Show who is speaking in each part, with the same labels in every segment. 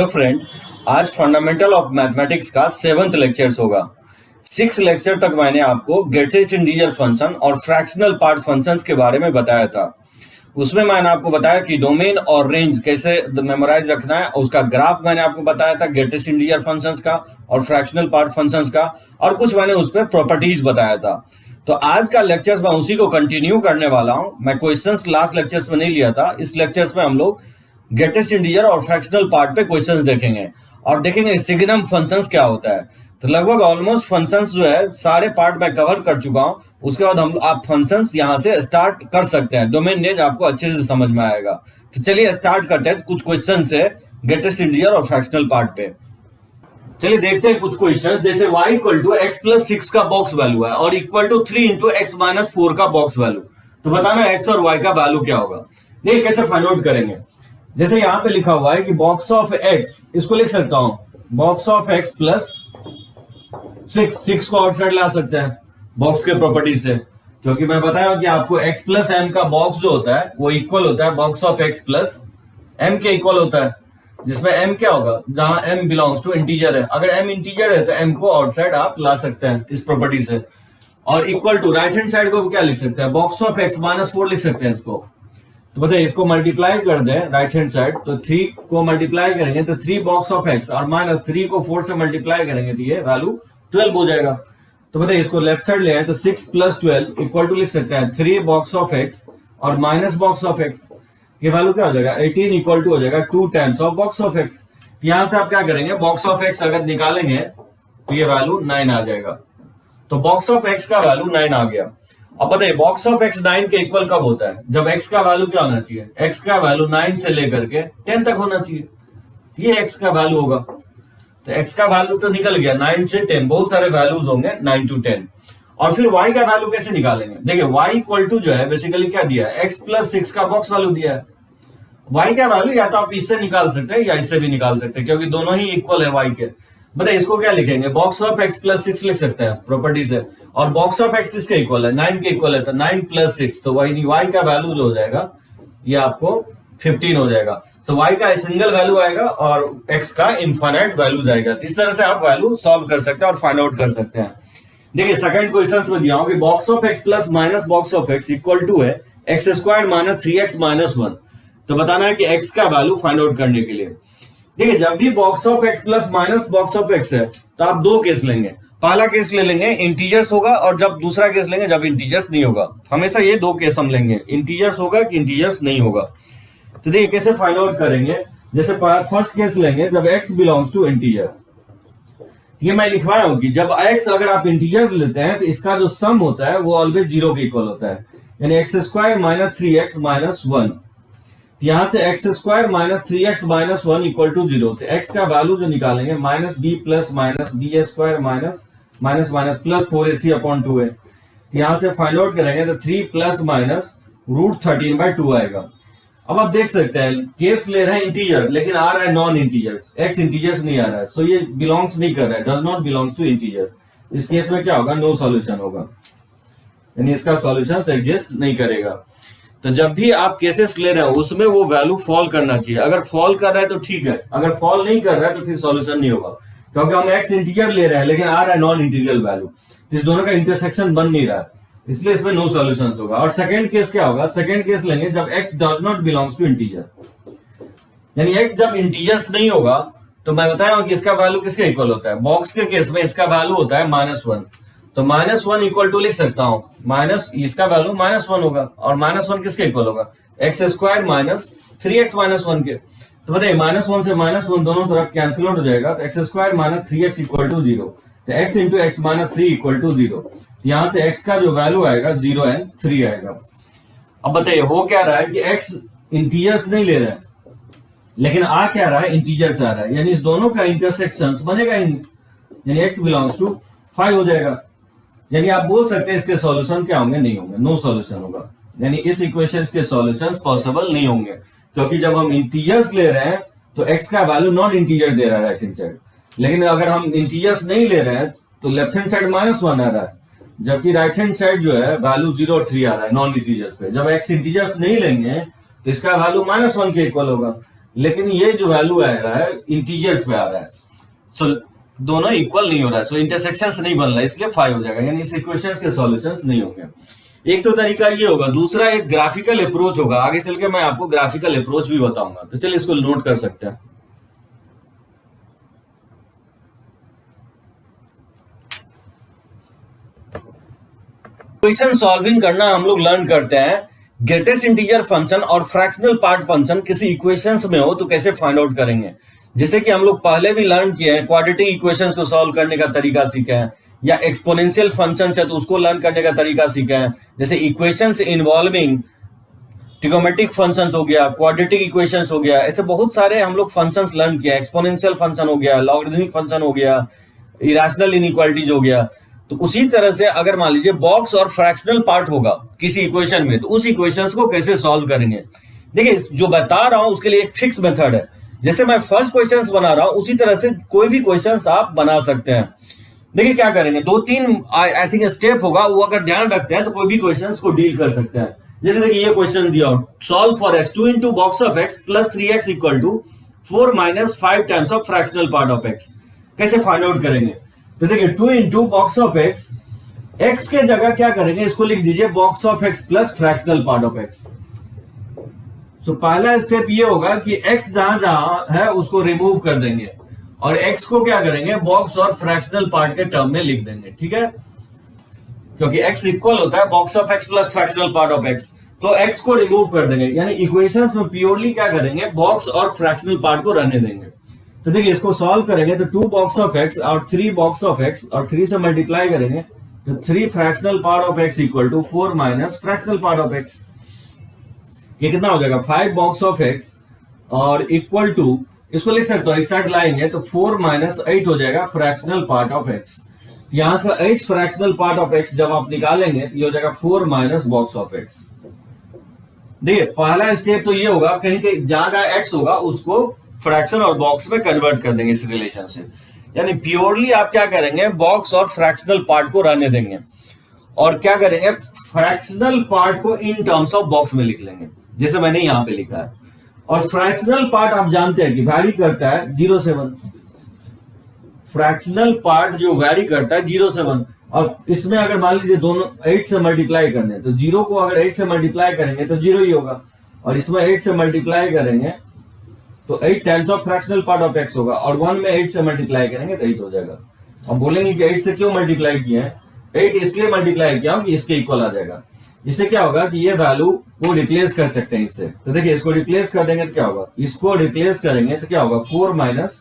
Speaker 1: Hello friend, आज fundamental of mathematics का 7th lectures होगा। 6 लेक्चर तक मैंने आपको ग्रेटेस्ट इंटीजर फंक्शन और फ्रैक्शनल पार्ट फंक्शंस के बारे में बताया था। उसमें मैंने आपको बताया कि डोमेन और रेंज कैसे मेमोराइज रखना है। उसका ग्राफ मैंने आपको बताया था ग्रेटेस्ट इंटीजर फंक्शंस का और फ्रैक्शनल पार्ट फंक्शंस का, और कुछ मैंने उस पर प्रॉपर्टीज बताया था। तो आज का लेक्चर्स मैं उसी को कंटिन्यू करने वाला हूँ। मैं क्वेश्चंस लास्ट लेक्चर्स में नहीं लिया था। इस लेक्चर्स में हम लोग ग्रेटेस्ट इंटीजर और फ्रैक्शनल पार्ट पे क्वेश्चंस देखेंगे और देखेंगे सिग्नम फंक्शंस क्या होता है। तो लगभग ऑलमोस्ट फंक्शंस जो है सारे पार्ट मैं कवर कर चुका हूँ। उसके बाद आप फंक्शंस यहाँ से स्टार्ट कर सकते हैं। डोमेन रेंज आपको अच्छे से समझ में आएगा। तो चलिए स्टार्ट करते हैं कुछ क्वेश्चन से ग्रेटेस्ट इंटीजर और फ्रैक्शनल पार्ट पे। चलिए देखते हैं कुछ क्वेश्चंस। जैसे y equal to x plus 6 का बॉक्स वैल्यू है और equal to 3 into x minus 4 का बॉक्स वैल्यू। तो बताना x और y का वैल्यू क्या होगा। देखिए कैसे फाइंड आउट करेंगे। जैसे यहाँ पे लिखा हुआ है कि बॉक्स ऑफ x, इसको लिख सकता हूं बॉक्स ऑफ x प्लस 6 को आउटसाइड ला सकते हैं बॉक्स के प्रॉपर्टी से, क्योंकि मैं बताया कि आपको x प्लस m का बॉक्स जो होता है वो इक्वल होता है box of x plus m के इक्वल होता है, जिसमें m क्या होगा, जहां m बिलोंग्स टू इंटीजर है। अगर m इंटीजर है तो m को आउटसाइड आप ला सकते हैं इस प्रॉपर्टी से। और equal to right hand side को क्या लिख सकते हैं, बॉक्स ऑफ x माइनस 4 लिख सकते हैं इसको। तो बताइए इसको मल्टीप्लाई कर दें राइट हैंड साइड, तो 3 को मल्टीप्लाई करेंगे तो 3 बॉक्स ऑफ x और माइनस 3 को 4 से मल्टीप्लाई करेंगे तो ये वैल्यू 12 हो जाएगा। तो बताइए इसको लेफ्ट साइड ले आए तो 6 प्लस 12 इक्वल टू लिख सकते हैं 3 बॉक्स ऑफ x और माइनस बॉक्स ऑफ x। ये वैल्यू क्या हो जाएगा, 18 इक्वल टू हो जाएगा 2 times of box of x। यहां से आप क्या करेंगे, बॉक्स ऑफ x अगर निकालेंगे तो ये वैल्यू 9 आ जाएगा। तो बॉक्स ऑफ x का वैल्यू 9 आ गया। अब बताइए बॉक्स ऑफ x 9 के इक्वल कब होता है, जब x का वैल्यू क्या होना चाहिए, x का वैल्यू 9 से लेकर के 10 तक होना चाहिए। ये x का वैल्यू होगा। तो x का वैल्यू तो निकल गया 9 से 10, बहुत सारे वैल्यूज होंगे 9 to 10। और फिर y का वैल्यू कैसे निकालेंगे। देखिए y इक्वल टू जो है बेसिकली क्या दिया है, x प्लस 6 का बॉक्स वैल्यू दिया है। y का वैल्यू या तो आप इससे निकाल सकते हैं या इससे भी निकाल सकते हैं, क्योंकि दोनों ही इक्वल है y के। बताइए इसको क्या लिखेंगे, बॉक्स ऑफ x प्लस 6 लिख सकते हैं प्रॉपर्टी से, और बॉक्स ऑफ x किसके इक्वल है, 9 के इक्वल है। तो 9 प्लस 6, तो y का वैल्यू जो हो जाएगा ये आपको 15 हो जाएगा। तो y का सिंगल वैल्यू आएगा और x का इनफाइनाइट वैल्यू जाएगा। इस तरह से आप वैल्यू सॉल्व कर सकते हैं और फाइंड आउट कर सकते हैं। देखिए सेकंड क्वेश्चन में दिया हूं कि box of x plus minus box of x equal to है x square minus 3x minus 1। तो बताना है कि x का वैल्यू फाइंड आउट करने के लिए। देखिए जब भी box of x plus minus box of x है तो आप दो केस लेंगे। पहला केस ले लेंगे इंटीजर्स होगा, और जब दूसरा केस लेंगे जब इंटीजर्स नहीं होगा। हमेशा ये दो केस हम लेंगे, इंटीजर्स होगा कि इंटीजर्स नहीं होगा। तो देखिए कैसे फाइंड आउट करेंगे। जैसे फर्स्ट केस लेंगे जब x बिलोंग्स टू इंटीजर। ये मैं लिखवाया हूं कि जब x अगर आप इंटीजर लेते हैं तो इसका जो सम होता है वो ऑलवेज 0 के इक्वल होता है, यानी x square minus 3x minus 1। यहां से x square minus 3x minus 1 equal to 0। तो x का वैल्यू जो निकालेंगे minus b plus minus b square minus minus minus plus 4ac upon 2 है। यहां से फाइंड आउट करेंगे तो 3 प्लस माइनस रूट 13/2 आएगा। अब आप देख सकते हैं केस ले रहे हैं इंटीजर, लेकिन आ रहा है नॉन इंटीजर्स, x इंटीजर्स नहीं आ रहा है। सो ये बिलोंग्स नहीं कर रहा है, does not belong to integer. इस केस में क्या होगा, नो सॉल्यूशन होगा, यानी इसका सॉल्यूशन एग्जिस्ट नहीं करेगा। तो जब भी आप केसेस ले रहे हो उसमें वो वैल्यू फॉल करना चाहिए। अगर फॉल कर रहा है तो ठीक है, अगर फॉल नहीं कर रहा है तो फिर सॉल्यूशन नहीं होगा, क्योंकि हम x इंटीजर ले रहे हैं लेकिन आ रहा है नॉन इंटीग्रल वैल्यू। इस दोनों का इंटरसेक्शन बन नहीं रहा है, इसलिए इसमें नो सॉल्यूशन होगा। और सेकंड केस क्या होगा, सेकंड केस लेंगे जब x does not belongs to integer, यानी x जब इंटीजर्स नहीं होगा। तो मैं बताया हूं कि इसका वैल्यू किसके इक्वल होता है, बॉक्स के केस में इसका वैल्यू होता है -1। तो -1 इक्वल टू लिख सकता हूं माइनस, इसका वैल्यू -1 होगा, और -1 किसके इक्वल होगा, x square minus 3x minus 1 के। तो बताइए -1 से -1 दोनों तरफ कैंसिल आउट हो जाएगा, तो x square minus 3x equal to 0। तो x into x minus 3 equal to 0। यहां से x का जो वैल्यू आएगा 0 and 3 आएगा। अब बताइए हो क्या रहा है कि x इंटीजर्स नहीं ले रहे हैं, लेकिन आ क्या रहा है, इंटीजर्स आ रहा है, यानी इस दोनों का इंटरसेक्शन बनेगा ही नहीं, यानी x बिलोंग्स टू 5 हो जाएगा। यानी आप बोल सकते हैं इसके सॉल्यूशन क्या होंगे, नहीं होंगे, नो सॉल्यूशन होगा, यानी इस इक्वेशन के सॉल्यूशंस पॉसिबल नहीं होंगे, क्योंकि जब हम इंटीजर्स ले रहे हैं तो x का वैल्यू नॉन इंटीजर दे रहा है राइट हैंड साइड, लेकिन अगर हम इंटीजर्स नहीं ले रहे हैं तो लेफ्ट हैंड साइड -1 आ रहा है, जबकि राइट हैंड साइड जो है वैल्यू 0 और 3 आ रहा है नॉन इंटीजर्स पे। जब x इंटीजर्स नहीं लेंगे तो इसका वैल्यू -1 के इक्वल होगा, लेकिन ये जो वैल्यू आ रहा है इंटीजर्स पे आ रहा है, सो दोनों इक्वल नहीं हो रहा है, सो इंटरसेक्शंस नहीं बन रहा है, इसलिए 5 हो जाएगा, यानी इस इक्वेशंस के सॉल्यूशंस नहीं होंगे। एक तो तरीका ये होगा, दूसरा एक ग्राफिकल अप्रोच होगा, आगे चल के मैं आपको ग्राफिकल अप्रोच भी बताऊंगा, तो चलिए इसको नोट कर सकते हैं। इक्वेशन सॉल्विंग करना हम लोग लर्न करते हैं, ग्रेटेस्ट इंटीजर फंक्शन और फ्रैक्शनल पार्ट फंक्शन किसी इक्वेशंस में हो तो कैसे फाइंड आउट करेंगे। जैसे कि हम लोग पहले भी लर्न किए हैं, क्वाड्रेटिक इक्वेशंस को सॉल्व करने का तरीका सीखे हैं, या एक्सपोनेंशियल फंक्शन है तो उसको लर्न करने का तरीका सीखे हैं। जैसे इक्वेशंस इन्वॉल्विंग ट्रिगोमेट्रिक फंक्शंस हो गया, क्वाड्रेटिक इक्वेशंस हो गया, ऐसे बहुत सारे हम लोग फंक्शंस लर्न किया, एक्सपोनेंशियल फंक्शन हो गया, लॉगरिथमिक फंक्शन हो गया, इरेशनल इनइक्वालिटीज हो गया। तो उसी तरह से अगर मान लीजिए बॉक्स और फ्रैक्शनल पार्ट होगा किसी इक्वेशन में, तो उस इक्वेशंस को कैसे सॉल्व करेंगे। देखिए जो बता रहा हूं उसके लिए एक फिक्स मेथड है, जैसे मैं फर्स्ट क्वेश्चंस बना रहा हूं उसी तरह से कोई भी क्वेश्चंस आप बना सकते हैं। देखिए क्या करेंगे, 2-3 आई थिंक स्टेप होगा, वो अगर ध्यान रखते हैं तो कोई भी क्वेश्चंस को डील कर सकते हैं। जैसे देखिए ये क्वेश्चन दिया, solve for x 2 into box of x plus 3x equal to 4 minus 5 times of fractional part of x, कैसे फाइंड आउट करेंगे। तो देखिए 2 into box of x, x के जगह क्या करेंगे, इसको लिख दीजिए box of x plus fractional part of x। तो पहला स्टेप ये होगा कि x जहां जहां है उसको रिमूव कर देंगे और x को क्या करेंगे, बॉक्स और फ्रैक्शनल पार्ट के टर्म में लिख देंगे, ठीक है, क्योंकि x इक्वल होता है box of x plus fractional part of x, तो x को रिमूव कर देंगे, यानी इक्वेशंस में प्योरली क्या करेंगे, बॉक्स और फ्रैक्शनल पार्ट को रहने देंगे। तो देखिए इसको सॉल्व करेंगे तो 2 बॉक्स ऑफ x और 3 बॉक्स ऑफ x और 3 से मल्टीप्लाई करेंगे तो 3 fractional part of x equal to 4 minus fractional part of x। ये कितना हो जाएगा, 5 बॉक्स ऑफ x और इक्वल टू, इसको लिख सकते हो इस साइड लाएंगे तो 4 माइनस 8 हो जाएगा फ्रैक्शनल पार्ट ऑफ x। यहां से 8 फ्रैक्शनल पार्ट ऑफ x जब आप निकालेंगे तो ये हो जाएगा 4 माइनस बॉक्स ऑफ x। देखिए पहला स्टेप तो ये होगा, कहीं कहीं जहां जहां x होगा उसको फ्रैक्शन और बॉक्स में कन्वर्ट कर देंगे इस रिलेशन से, यानी प्योरली आप क्या करेंगे, बॉक्स और फ्रैक्शनल पार्ट को रहने देंगे और क्या करेंगे, फ्रैक्शनल पार्ट को इन टर्म्स ऑफ बॉक्स में लिख लेंगे जैसे मैंने यहां पे लिखा है। और फ्रैक्शनल पार्ट आप जानते हैं कि वैरी करता है 0 से 1, फ्रैक्शनल पार्ट जो वैरी करता है 0 से 1, और इसमें अगर मान लीजिए दोनों 8 से मल्टीप्लाई करने तो 0 को अगर 8 से मल्टीप्लाई करेंगे तो 0 ही होगा, और इसमें 8 से मल्टीप्लाई करेंगे तो 8 times of fractional part of x होगा, और 1 में 8 से मल्टीप्लाई करेंगे तो 8 हो जाएगा। अब बोलेंगे कि 8 से क्यों मल्टीप्लाई किया है, 8 इसलिए मल्टीप्लाई किया कि इसके इक्वल आ जाएगा। इससे क्या होगा कि ये वैल्यू को रिप्लेस कर सकते हैं इससे, तो देखिए इसको रिप्लेस कर देंगे तो क्या होगा, इसको रिप्लेस करेंगे तो क्या होगा, 4 minus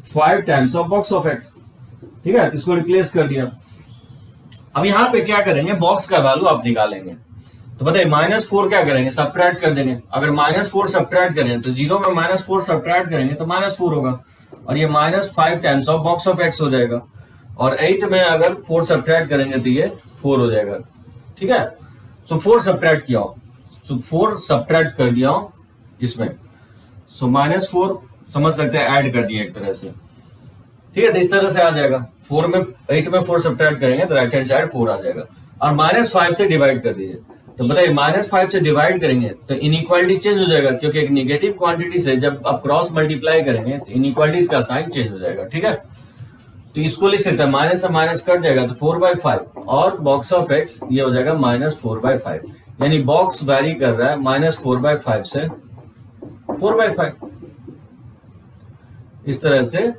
Speaker 1: 5 times of box of x, ठीक है, इसको रिप्लेस कर दिया। अब यहां पे क्या करेंगे, बॉक्स का वैल्यू आप निकालेंगे, तो बताइए -4 क्या करेंगे, सब्ट्रैक्ट कर देंगे। अगर -4 सब्ट्रैक्ट करें तो 0 में -4 सब्ट्रैक्ट करेंगे तो -4 होगा, और ये -5 times of box of x हो जाएगा, और 8 में अगर 4 सब्ट्रैक्ट करेंगे तो ये 4 हो जाएगा, ठीक है। सो 4 सब्ट्रैक्ट किया, सो 4 सब्ट्रैक्ट कर दिया इसमें, सो -4 समझ सकते हैं ऐड कर दिया एक तरह से, ठीक है, तो इस तरह से आ जाएगा। 8 में 4 सब्ट्रैक्ट करेंगे तो राइट हैंड साइड 4 आ जाएगा, और -5 से डिवाइड कर दीजिए, तो बताइए -5 से डिवाइड करेंगे तो इनइक्वालिटी चेंज हो जाएगा, क्योंकि एक नेगेटिव क्वांटिटी से जब आप क्रॉस मल्टीप्लाई करेंगे तो इनइक्वालिटीज का साइन चेंज हो जाएगा, ठीक है। तो इसको लिख सकते हैं, माइनस से माइनस कट जाएगा तो 4/5, और बॉक्स ऑफ x ये हो जाएगा -4/5, यानी बॉक्स वैरी कर रहा है -4/5 से 4/5। इस तरह से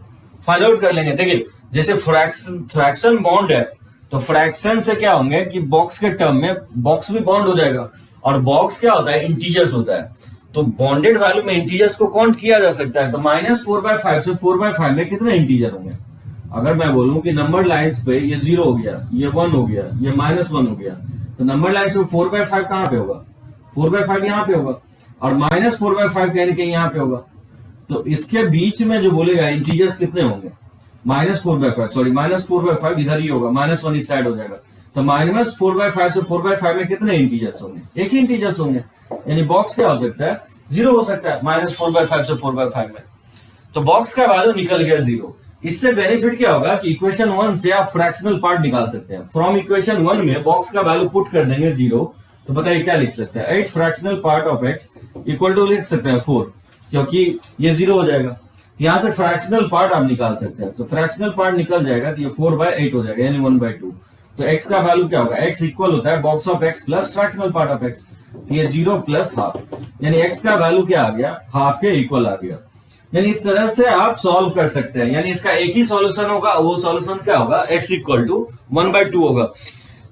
Speaker 1: फाइंड आउट कर लेंगे। देखिए जैसे फ्रैक्शन बॉन्ड है तो फ्रैक्शन से क्या होंगे कि बॉक्स के टर्म में बॉक्स भी बॉन्ड हो जाएगा, और बॉक्स क्या होता है, इंटीजर्स होता है, तो बॉन्डेड वैल्यू में इंटीजर्स को काउंट किया जा सकता है। तो -4/5 से 4/5 में कितने इंटीजर होंगे, अगर मैं बोलूं कि नंबर लाइंस पे ये 0 हो गया, ये 1 हो गया, ये -1 हो गया, तो नंबर लाइंस पे 4/5 कहां पे होगा, 4/5 यहाँ पे होगा, और -4/5 यानी कि यहाँ पे होगा, तो इसके बीच में जो बोलेगा इंटीजर्स कितने होंगे, -4/5, सॉरी -4/5 इधर ही होगा, -1 इस साइड हो जाएगा, तो -4/5 से 4/5 में कितने इंटीजर्स होंगे, एक ही इंटीजर्स होंगे, यानी बॉक्स क्या हो सकता है, 0 हो सकता है -4/5 से 4/5 में, तो बॉक्स का वैल्यू निकल गया 0। इससे बेनिफिट क्या होगा कि इक्वेशन 1 से आप फ्रैक्शनल पार्ट निकाल सकते हैं। फ्रॉम इक्वेशन 1 में बॉक्स का वैल्यू पुट कर देंगे 0, तो बताइए क्या लिख सकते हैं, 8 fractional part of x equal to लिख सकते हैं 4, क्योंकि ये 0 हो जाएगा। यहाँ से फ्रैक्शनल पार्ट आप निकाल सकते हैं, तो फ्रैक्शनल पार्ट निकल जाएगा तो ये 4/8 हो जाएगा, यानी 1/2। तो x का वैल्यू क्या होगा, x इक्वल होता है box of x plus fractional part of x, ये 0 प्लस हाफ, यानी x का वैल्यू क्या आ गया, हाफ के इक्वल आ गया। यानी इस तरह से आप सॉल्व कर सकते हैं, यानी इसका एक ही सॉल्यूशन होगा, वो सॉल्यूशन क्या होगा, x इक्वल टू 1/2 होगा।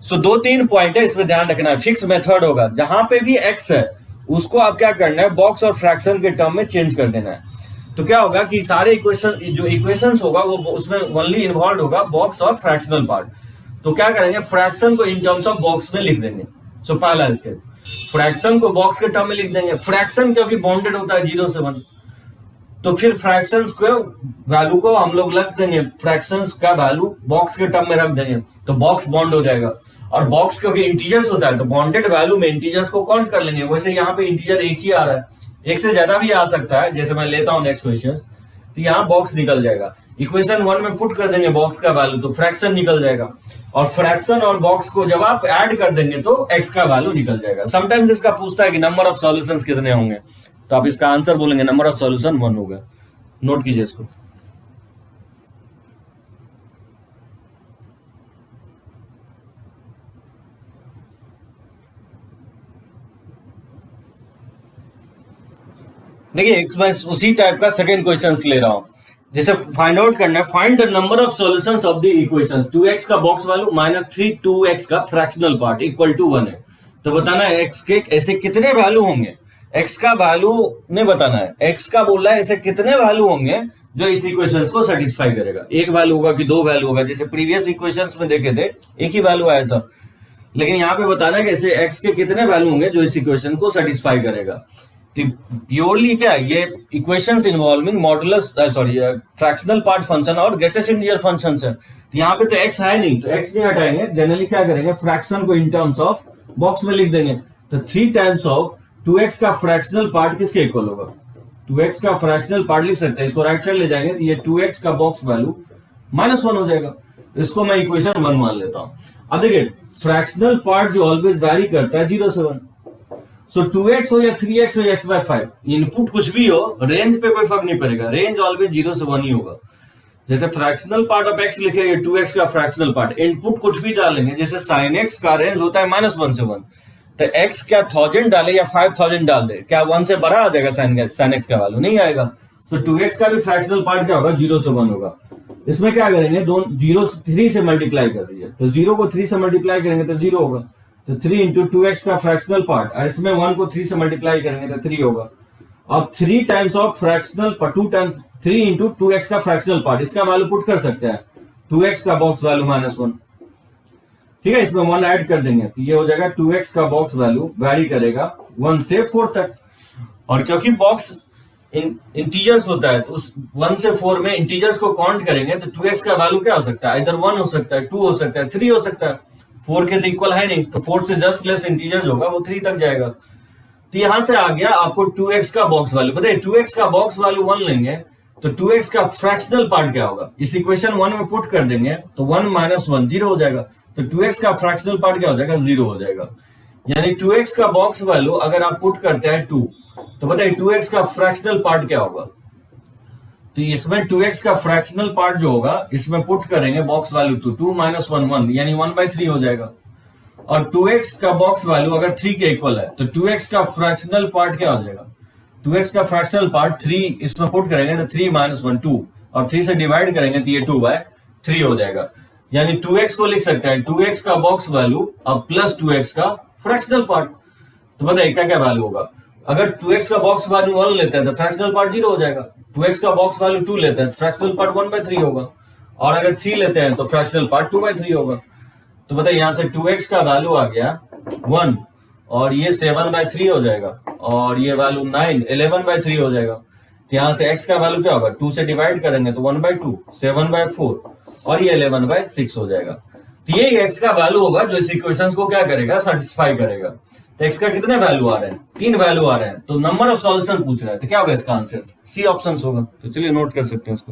Speaker 1: सो 2-3 पॉइंट है, इसमें ध्यान रखना है। फिक्स मेथड होगा, जहां पे भी x है उसको आप क्या करना है, बॉक्स और फ्रैक्शन के टर्म में चेंज कर देना है। तो क्या होगा कि सारे इक्वेशन जो इक्वेशंस होगा वो उसमें ओनली इन्वॉल्व होगा बॉक्स और फ्रैक्शनल पार्ट। तो क्या करेंगे, फ्रैक्शन को इन टर्म्स ऑफ बॉक्स में लिख देंगे। सो पहला स्टेप, फ्रैक्शन को बॉक्स के टर्म में लिख देंगे। फ्रैक्शन क्योंकि बाउंडेड होता है 0 से 1, तो फिर फ्रैक्शंस को वैल्यू को हम लोग रख देंगे, फ्रैक्शंस का वैल्यू बॉक्स के टर्म में रख देंगे, तो बॉक्स बॉन्ड हो जाएगा। और बॉक्स क्योंकि इंटीजर्स होता है तो बॉन्डेड वैल्यू में इंटीजर्स को काउंट कर लेंगे। वैसे यहाँ पे इंटीजर एक ही आ रहा है, एक से ज्यादा भी आ सकता है, जैसे मैं लेता हूं नेक्स्ट क्वेश्चन, तो यहाँ बॉक्स निकल जाएगा। इक्वेशन 1 में पुट कर देंगे बॉक्स का वैल्यू, तो फ्रैक्शन निकल जाएगा। और फ्रैक्शन और बॉक्स को जब आप ऐड कर देंगे तो एक्स का वैल्यू निकल जाएगा। समटाइम्स इसका पूछता है कि नंबर ऑफ सॉल्यूशंस कितने होंगे, तो आप इसका आंसर बोलेंगे नंबर ऑफ सॉल्यूशन 1 होगा। नोट कीजिए इसको। देखिए मैं उसी टाइप का सेकंड क्वेश्चन ले रहा हूं, जैसे फाइंड आउट करना है, find the number of solutions of the equations. 2x का बॉक्स वैल्यू माइनस 3 2x का फ्रैक्शनल पार्ट इक्वल टू 1 है। तो बताना है x के ऐसे कितने वैल्यू होंगे, x का वैल्यू ने बताना है, x का बोल रहा है ऐसे कितने वैल्यू होंगे जो इस इक्वेशंस को सेटिस्फाई करेगा। एक वैल्यू होगा कि दो वैल्यू होगा, जैसे प्रीवियस इक्वेशंस में देखे थे एक ही वैल्यू आया था, लेकिन यहाँ पे बताना है कि ऐसे x के कितने वैल्यू होंगे जो इस इक्वेशन को सेटिस्फाई करेगा। तो प्योरली क्या है, ये equations involving modulus sorry fractional part function और ग्रेटेस्ट इंटीजर फंक्शंस है। तो यहाँ पे तो x है नहीं, तो x नहीं हटाएंगे, जनरली क्या करेंगे, फ्रैक्शन को इन टर्म्स ऑफ बॉक्स में लिख देंगे। तो 3 टाइम्स ऑफ 2x का फ्रैक्शनल पार्ट किसके इक्वल होगा, 2x का फ्रैक्शनल पार्ट लिख सकते हैं, इसको राइट साइड ले जाएंगे तो ये 2x का बॉक्स वैल्यू -1 हो जाएगा। इसको मैं इक्वेशन 1 मान लेता हूं। अब देखिए फ्रैक्शनल पार्ट जो ऑलवेज वैरी करता है 0 से 1, सो 2x हो या 3x हो या x/5, इनपुट कुछ भी हो, रेंज पे कोई फर्क नहीं पड़ेगा, रेंज ऑलवेज 0 से 1 ही होगा। जैसे फ्रैक्शनल पार्ट ऑफ x लिखे 2x का फ्रैक्शनल पार्ट, इनपुट कुछ भी डालेंगे, जैसे sin x का रेंज होता है -1 से 1, तो x क्या 1000 डाले या 5000 डाल दे, क्या 1 से बड़ा आ जाएगा sin x का वैल्यू, नहीं आएगा। तो 2x का भी फ्रैक्शनल पार्ट क्या होगा, 0 से 1 होगा। इसमें क्या करेंगे, दोनों 0 3 से मल्टीप्लाई कर दीजिए, तो 0 को 3 से मल्टीप्लाई करेंगे तो 0 होगा, तो 3 इंटू 2x का फ्रैक्शनल पार्ट, और इसमें 1 को 3 से मल्टीप्लाई करेंगे तो 3 होगा। अब 3 times of fractional 2 times 3 into 2x का फ्रैक्शनल पार्ट, इसका वैल्यू पुट कर सकते हैं, 2x का बॉक्स वैल्यू -1, ठीक है, इसमें 1 ऐड कर देंगे तो ये हो जाएगा 2x का बॉक्स वैल्यू वैरी करेगा 1 से 4 तक। और क्योंकि बॉक्स इंटीजर्स होता है तो उस 1 से 4 में इंटीजर्स को काउंट करेंगे, तो 2x का वैल्यू क्या हो सकता है, इधर 1 हो सकता है, 2 हो सकता है, 3 हो सकता है, 4 के तो इक्वल है नहीं, तो 4 से जस्ट लेस इंटीजर्स होगा, वो 3 तक जाएगा। तो यहां से आ गया आपको 2x का बॉक्स वैल्यू। बताइए 2x का बॉक्स वैल्यू 1 लेंगे तो 2x का फ्रैक्शनल पार्ट क्या होगा, इस इक्वेशन 1 में पुट कर देंगे तो 1 - 1 0 हो जाएगा, तो 2x का फ्रैक्शनल पार्ट क्या हो जाएगा, 0 हो जाएगा। यानी 2x का बॉक्स वैल्यू अगर आप पुट करते हैं 2, तो बताइए 2x का फ्रैक्शनल पार्ट क्या होगा। तो इसमें 2x का फ्रैक्शनल पार्ट जो होगा इसमें पुट करेंगे बॉक्स वैल्यू 2 - 1 1, यानी 1/3 हो जाएगा। और 2x का बॉक्स वैल्यू अगर 3 के इक्वल है तो 2x का फ्रैक्शनल पार्ट क्या हो जाएगा, 2x का फ्रैक्शनल पार्ट 3 इसमें पुट करेंगे तो 3 - 1 2, और 3 से डिवाइड करेंगे तो ये 2/3 हो जाएगा। यानी 2x को लिख सकते हैं 2x का बॉक्स वैल्यू अब प्लस 2x का फ्रैक्शनल पार्ट। तो बताइए क्या क्या वैल्यू होगा, अगर 2x का बॉक्स वैल्यू 1 लेते हैं तो फ्रैक्शनल पार्ट 0 हो जाएगा, 2x का बॉक्स वैल्यू 2 लेते हैं तो फ्रैक्शनल पार्ट 1/3 होगा, और अगर 3 लेते हैं तो फ्रैक्शनल पार्ट 2/3 होगा। तो बताइए यहां से 2x का वैल्यू आ गया 1, और ये 7/3 हो जाएगा, और ये वैल्यू 9 11/3 हो जाएगा। तो यहां से x का वैल्यू क्या होगा, 2 से डिवाइड करेंगे तो 1/2 7/4, और ये 11/6 हो जाएगा। तो ये x का वैल्यू होगा जो इस इक्वेशंस को क्या करेगा, सेटिस्फाई करेगा। तो x का कितने वैल्यू आ रहे हैं, 3 वैल्यू आ रहे हैं, तो नंबर ऑफ सॉल्यूशन पूछ रहा है, तो क्या होगा इसका आंसर, सी ऑप्शन होगा। तो चलिए नोट कर सकते हैं इसको।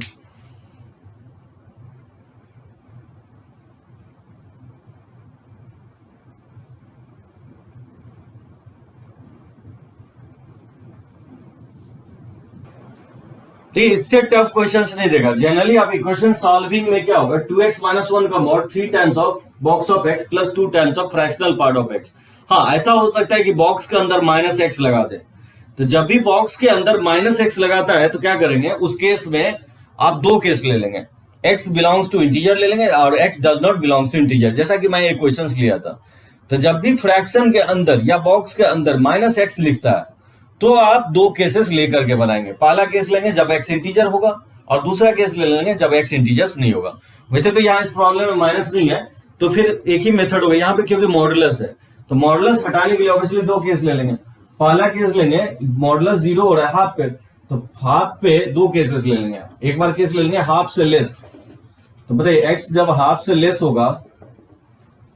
Speaker 1: ठीक, इससे टफ क्वेश्चंस नहीं देगा। जनरली आप इक्वेशन सॉल्विंग में क्या होगा, 2x माइनस वन का mod 3 times of box of x plus 2 times of fractional part of x। हाँ, ऐसा हो सकता है कि बॉक्स के अंदर माइनस एक्स लगा दे। तो जब भी बॉक्स के अंदर माइनस एक्स लगाता है तो क्या करेंगे, उस केस में आप दो केस ले लेंगे, x बिलोंग्स टू इंटीजर ले लेंगे और x does not belongs to integer, जैसा कि मैं एक क्वेश्चन लिया था। तो जब भी फ्रैक्शन के अंदर या बॉक्स के अंदर माइनस एक्स लिखता है तो आप दो केसेस लेकर के बनाएंगे। पहला केस लेंगे जब x इंटीजर होगा और दूसरा केस ले लेंगे जब x इंटीजर्स नहीं होगा। वैसे तो यहाँ इस प्रॉब्लम में माइनस नहीं है तो फिर एक ही मेथड होगा यहाँ पे, क्योंकि मॉडुलस है तो मॉडुलस हटाने के लिए ऑब्वियसली दो केस ले लेंगे। पहला केस लेंगे मॉडुलस 0 हो रहा है हाफ पे, तो हाफ पे दो केसेस ले लेंगे। एक बार केस ले लेंगे हाफ से लेस, तो बताइए x जब हाफ से लेस होगा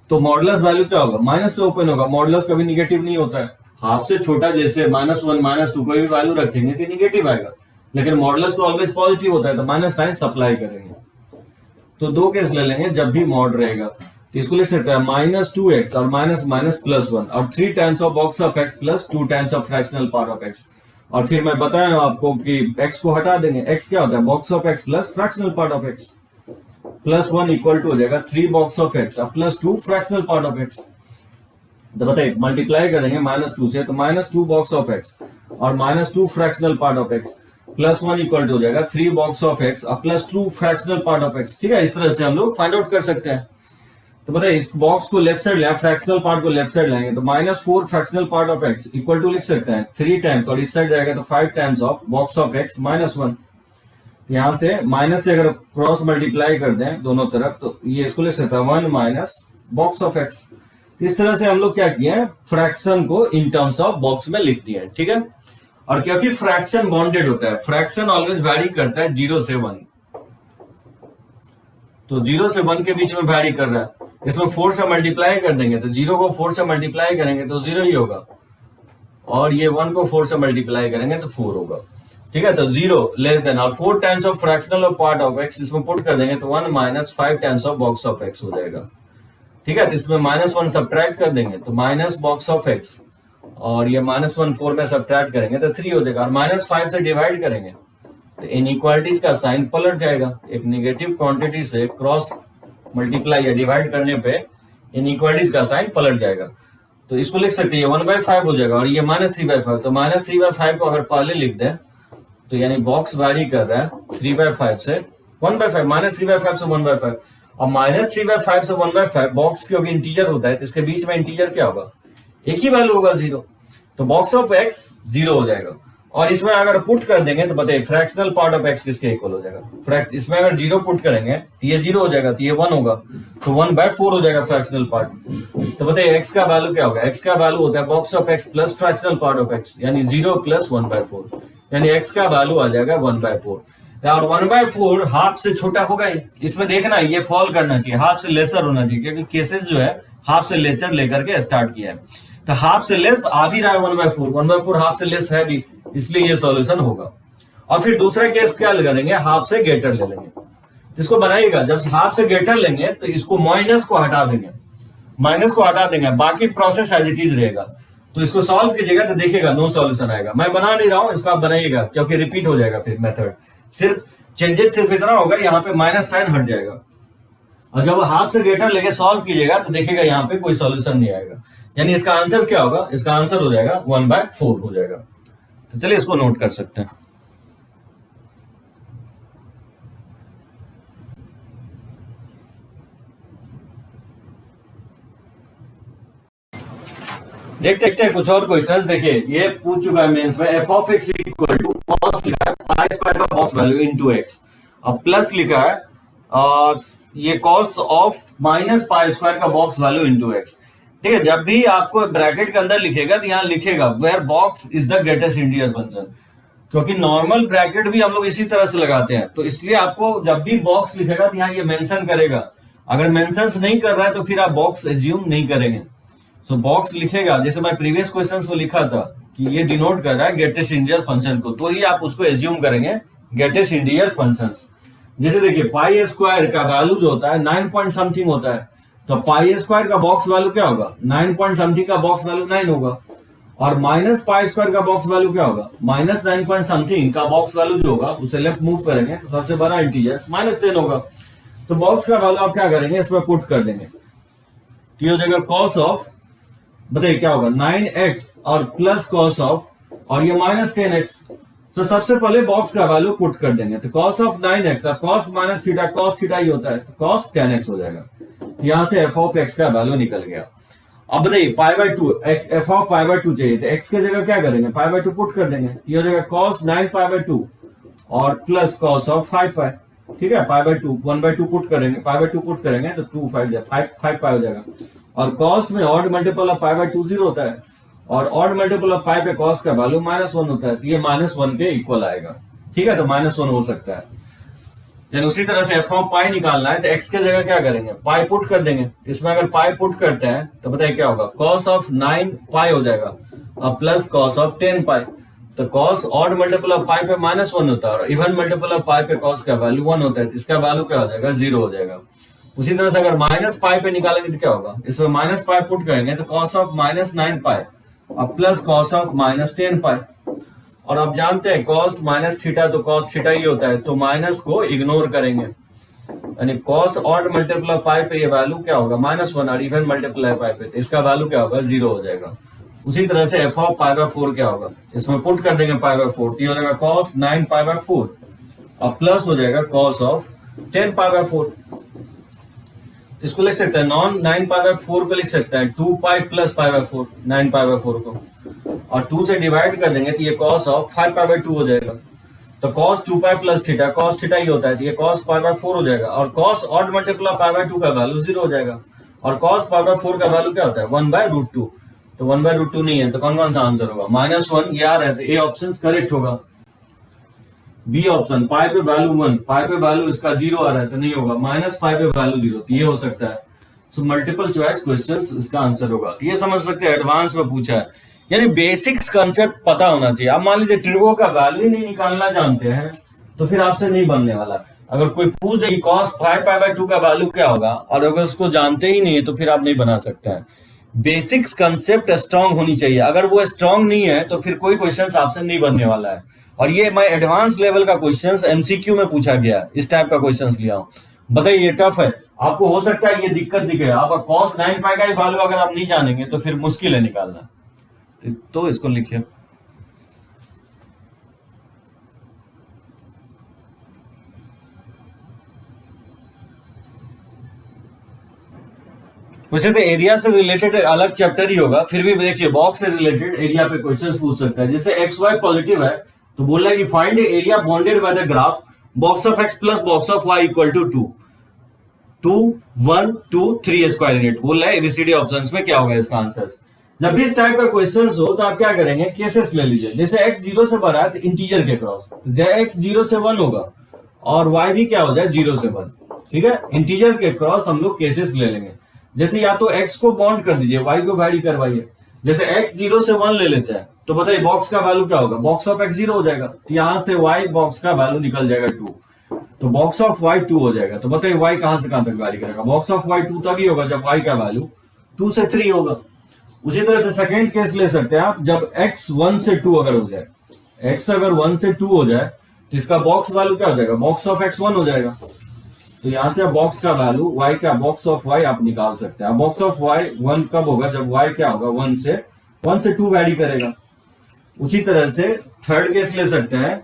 Speaker 1: तो मॉडुलस वैल्यू क्या होगा, माइनस से ओपन होगा। मॉडुलस कभी निगेटिव नहीं होता है, हाफ से छोटा जैसे -1 -2 कोई भी वैल्यू रखेंगे तो निगेटिव आएगा, लेकिन मॉडुलस तो ऑलवेज पॉजिटिव होता है तो माइनस साइन सप्लाई करेंगे। तो दो केस ले लेंगे जब भी मॉड रहेगा, तो इसको लिख सकते हैं -2x और माइनस माइनस +1 और 3 times of box of x plus 2 times of fractional part of x। और फिर मैं बताया आपको कि x को हटा देंगे, x क्या होता है box of x plus fractional part of x, +1 equal to हो जाएगा 3 बॉक्स ऑफ x और +2 फ्रैक्शनल पार्ट ऑफ x। तो बताइए मल्टीप्लाई करेंगे -2 से, तो -2 बॉक्स ऑफ x और -2 fractional part of x +1 equal to हो जाएगा 3 बॉक्स ऑफ x और +2 फ्रैक्शनल पार्ट ऑफ x। ठीक है, इस तरह से हम लोग फाइंड आउट कर सकते हैं। तो बताइए इस बॉक्स को लेफ्ट साइड लें, फ्रैक्शनल पार्ट को लेफ्ट साइड लेंगे तो -4 fractional part of x equal to लिख सकते हैं 3 टाइम्स, और इस साइड जाएगा तो 5 times of box of x -1। यहां से माइनस से अगर क्रॉस मल्टीप्लाई कर दें दोनों तरफ तो ये इसको लिख सकता है 1 माइनस बॉक्स ऑफ x। इस तरह से हम लोग क्या किए हैं, फ्रैक्शन को इन टर्म्स ऑफ बॉक्स में लिख दिए हैं। ठीक है, और क्योंकि फ्रैक्शन बॉन्डेड होता है, फ्रैक्शन ऑलवेज वैरी करता है 0 से 1, तो 0 से 1 के बीच में वैरी कर रहा है। इसमें 4 से मल्टीप्लाई कर देंगे तो 0 को 4 से मल्टीप्लाई करेंगे तो 0 ही होगा, और ये 1 को 4 से मल्टीप्लाई करेंगे तो 4 होगा। ठीक है, तो 0 लेस देन और 4 times of fractional of part of x इसमें पुट कर देंगे तो 1 minus 5 times of box of x हो जाएगा। ठीक है, तो इसमें -1 सब्ट्रैक्ट कर देंगे तो माइनस बॉक्स ऑफ x, और ये -1 4 में सब्ट्रैक्ट करेंगे तो 3 हो जाएगा, और -5 से डिवाइड करेंगे तो इनइक्वालिटीज का साइन पलट जाएगा। एक नेगेटिव क्वांटिटी से क्रॉस मल्टीप्लाई या डिवाइड करने पे इनइक्वालिटीज का साइन पलट जाएगा। तो इसको लिख सकते हैं 1/5 हो जाएगा, और ये -3/5, तो -3/5 को अगर पहले लिख दें तो यानी बॉक्स वैरी कर रहा है 3/5 से 1/5, -3/5 से 1/5, और -3/5 से 1/5 बॉक्स क्योंकि इंटीजर होता है तो इसके बीच में इंटीजर क्या होगा, एक ही वैल्यू होगा 0, तो बॉक्स ऑफ x 0 हो जाएगा। और इसमें अगर पुट कर देंगे तो बताइए फ्रैक्शनल पार्ट ऑफ x किसके इक्वल हो जाएगा, इसमें अगर 0 पुट करेंगे तो ये 0 हो जाएगा, तो ये 1 होगा, तो 1/4 हो जाएगा फ्रैक्शनल पार्ट। तो बताइए x का वैल्यू क्या होगा, x का वैल्यू होता है box of x plus fractional part of x, यानी 0 प्लस 1/4, यानी x का वैल्यू आ जाएगा 1/4। और 1/4 हाफ से छोटा होगा ही, इसमें देखना ये फॉल करना चाहिए, हाफ से लेसर होना चाहिए, क्योंकि केसेस जो है हाफ से लेसर लेकर के स्टार्ट किया है। तो हाफ से लेस आ भी रहा है 1/4 हाफ से लेस है भी, इसलिए ये सॉल्यूशन होगा। और फिर दूसरा केस क्या करेंगे, हाफ से ग्रेटर ले लेंगे। इसको बनाइएगा, जब हाफ से ग्रेटर लेंगे तो इसको माइनस को हटा देंगे, बाकी प्रोसेस एज इट इज रहेगा। तो इसको सॉल्व कीजिएगा तो देखिएगा नो सॉल्यूशन आएगा। मैं बना नहीं रहा हूं, इसका आप बनाइएगा क्योंकि रिपीट हो जाएगा फिर मेथड, सिर्फ चेंजेस सिर्फ इतना होगा, यहाँ पे माइनस साइन हट जाएगा। और जब हाफ से ग्रेटर लेके सॉल्व कीजिएगा तो देखिएगा यहाँ पे कोई सॉल्यूशन नहीं आएगा, यानी इसका आंसर क्या होगा, इसका आंसर हो जाएगा 1/4 हो जाएगा। तो चलिए इसको नोट कर सकते हैं। देखते हैं कुछ और क्वेश्चंस। देखिए ये पूछ चुका है मेंस में, f of x equal to cos लिखा है पाई स्क्वायर का बॉक्स वैल्यू इनटू x, अब प्लस लिखा है और ये cos of minus pi square का बॉक्स वैल्यू इनटू x। ठीक है, जब भी आपको ब्रैकेट के अंदर लिखेगा तो यहाँ लिखेगा where box is the greatest integer function, क्योंकि नॉर्मल ब्रैकेट भी हम लोग इसी तरह से लगाते हैं, तो इसलिए आपको जब भी बॉक्स लिखेगा तो यहाँ ये मेंशन करेगा। अगर मेंशन नहीं कर रहा है तो फिर आप बॉक्स एज्यूम नहीं करेंगे। सो बॉक्स लिखेगा, जैसे मैं प्रीवियस क्वेश्चंस में लिखा था कि ये डिनोट कर रहा है ग्रेटेस्ट इंटीजर फंक्शन को, तो ही आप उसको एज्यूम करेंगे ग्रेटेस्ट इंटीजर फंक्शंस। जैसे देखिए पाई स्क्वायर का वैल्यू जो होता है 9 पॉइंट समथिंग होता है, तो पाई स्क्वायर का बॉक्स वैल्यू क्या होगा, 9 पॉइंट समथिंग का बॉक्स वैल्यू 9 होगा। और माइनस पाई स्क्वायर का बॉक्स वैल्यू क्या होगा, माइनस 9 पॉइंट समथिंग का बॉक्स वैल्यू जो होगा उसे लेफ्ट मूव करेंगे तो सबसे बड़ा इंटीजर -10 होगा। तो बॉक्स का वैल्यू आप क्या करेंगे, इसमें पुट कर देंगे, तो ये हो जाएगा कॉस ऑफ, बताइए क्या होगा, 9x और प्लस कॉस ऑफ, और ये -10x। तो सबसे पहले बॉक्स का वैल्यू पुट कर देंगे, तो कॉस ऑफ 9x और cos minus theta, cos theta ही होता है, तो कॉस 10x हो जाएगा। यहां से f ऑफ x का वैल्यू निकल गया। अब बताइए π/2, f ऑफ π/2 चाहिए, तो x के जगह क्या करेंगे, π/2 पुट कर देंगे, ये हो जाएगा कॉस 9π/2 और प्लस कॉस ऑफ 5π। ठीक है, π/2 1/2 पुट करेंगे, π/2 पुट करेंगे तो 2 5 5π हो जाएगा। और कॉस में ऑड मल्टीपल ऑफ π/2 0 होता है, और ऑड मल्टीपल ऑफ पाई पे कॉस का वैल्यू -1 होता है, तो ये -1 के इक्वल आएगा। ठीक है, तो -1 हो सकता है। यानी उसी तरह से एफ ऑफ पाई निकालना है, तो एक्स के जगह क्या करेंगे, पाई पुट कर देंगे। इसमें अगर पाई पुट करते हैं तो बताइए क्या होगा, कॉस ऑफ 9 पाई हो जाएगा और प्लस कॉस ऑफ 10 पाई। तो कॉस ऑड मल्टीपल ऑफ पाई पे -1 होता है और इवन मल्टीपल ऑफ पाई पे कॉस का वैल्यू 1 होता है, तो इसका वैल्यू क्या हो जाएगा, 0 हो जाएगा। उसी तरह से अगर माइनस पाई पे निकालेंगे तो क्या होगा, इसमें माइनस पाई पुट करेंगे तो कॉस ऑफ -9 पाई और प्लस कॉस ऑफ -10 पाई। और आप जानते हैं कॉस माइनस थीटा तो कॉस थीटा ही होता है, तो माइनस को इग्नोर करेंगे, यानी कॉस ऑड मल्टीपल ऑफ पाई पे ये वैल्यू क्या होगा, -1, और इवन मल्टीपल ऑफ पाई पे तो इसका वैल्यू क्या होगा, 0 हो जाएगा। उसी तरह से एफ ऑफ π/4 क्या होगा, इसमें पुट कर देंगे π/4, तो ये हो जाएगा कॉस 9 π/4 और प्लस हो जाएगा कॉस ऑफ 10 π/4। इसको लिख सकते हैं, नॉन 9 π/4 को लिख सकते हैं 2 पाई प्लस π/4, 9 π/4 को, और 2 से डिवाइड कर देंगे तो ये cos ऑफ 5π/2 हो जाएगा। तो cos 2 pi plus theta, cos theta ही होता है, तो ये cos π/4 हो जाएगा, और cos ऑड मल्टीपल ऑफ π/2 का वैल्यू 0 हो जाएगा, और cos π/4 का वैल्यू क्या होता है, 1/√2। तो 1/√2 नहीं है, तो कौन कौन सा आंसर होगा, -1 ये आ रहा है, तो ए ऑप्शन करेक्ट होगा। बी ऑप्शन, पाई पे वैल्यू 1, पाई पे वैल्यू इसका 0 आ रहा है तो नहीं होगा, माइनस पाई पे वैल्यू 0, तो ये हो सकता है। सो मल्टीपल चॉइस क्वेश्चंस इसका आंसर होगा। तो ये समझ सकते हैं एडवांस में पूछा है, यानी बेसिक्स कांसेप्ट पता होना चाहिए। आप मान लीजिए ट्रिगो का वैल्यू नहीं निकालना जानते हैं तो फिर आपसे नहीं बनने वाला। अगर कोई पूछ दे कि cos 5π/2 का वैल्यू क्या होगा, और अगर उसको जानते ही नहीं है तो फिर आप नहीं बना सकते हैं। बेसिक्स कंसेप्ट स्ट्रांग होनी चाहिए, अगर वो स्ट्रांग नहीं है तो फिर कोई क्वेश्चन आपसे नहीं बनने वाला है। और ये मैं एडवांस लेवल का क्वेश्चंस एमसीक्यू में पूछा गया, इस टाइप का क्वेश्चंस लिया हूं। बताइए ये टफ है, आपको हो सकता है ये दिक्कत दिखे, आपका cos 9π का वैल्यू अगर आप नहीं जानेंगे तो फिर मुश्किल है निकालना, तो इसको लिखिए। वैसे तो एरिया से रिलेटेड अलग चैप्टर ही होगा, फिर भी देखिए बॉक्स से रिलेटेड एरिया पे क्वेश्चंस पूछ सकता है। जैसे एक्स वाई पॉजिटिव है तो बोल रहा है कि find area bounded by the graph box of x plus box of y equal to 2 2 1 2 3 square unit. बोल रहा है एबीसीडी ऑप्शंस में क्या होगा इसका आंसर। जब भी इस टाइप का क्वेश्चन हो तो आप क्या करेंगे, केसेस ले लीजिए। जैसे x 0 से बढ़ा है तो इंटीजर के क्रॉस, x 0 से 1 होगा और y भी क्या हो जाए 0 से 1। ठीक है, इंटीजर के क्रॉस हम लोग केसेस ले लेंगे। जैसे या तो x को बाउंड कर दीजिए, y को वैरी करवाइए। जैसे x 0 से 1 ले लेते हैं तो बताइए बॉक्स का वैल्यू क्या होगा, बॉक्स ऑफ x 0 हो जाएगा, तो यहां से y बॉक्स का वैल्यू निकल जाएगा 2, तो बॉक्स ऑफ y 2 हो जाएगा। तो बताइए y कहां से कहां तक वैरी करेगा, बॉक्स ऑफ y 2 तभी होगा जब y का वैल्यू 2 से 3 होगा। उसी तरह से सेकेंड केस ले सकते हैं आप, जब x 1 से 2 अगर हो जाए, x अगर 1 से 2 हो जाए तो इसका बॉक्स वैल्यू क्या हो जाएगा, बॉक्स ऑफ x 1 हो जाएगा। तो यहां से बॉक्स का वैल्यू y का बॉक्स ऑफ y आप निकाल सकते हैं। बॉक्स ऑफ y 1 कब होगा, जब y क्या होगा 1 से 2 वैरी करेगा। उसी तरह से थर्ड केस ले सकते हैं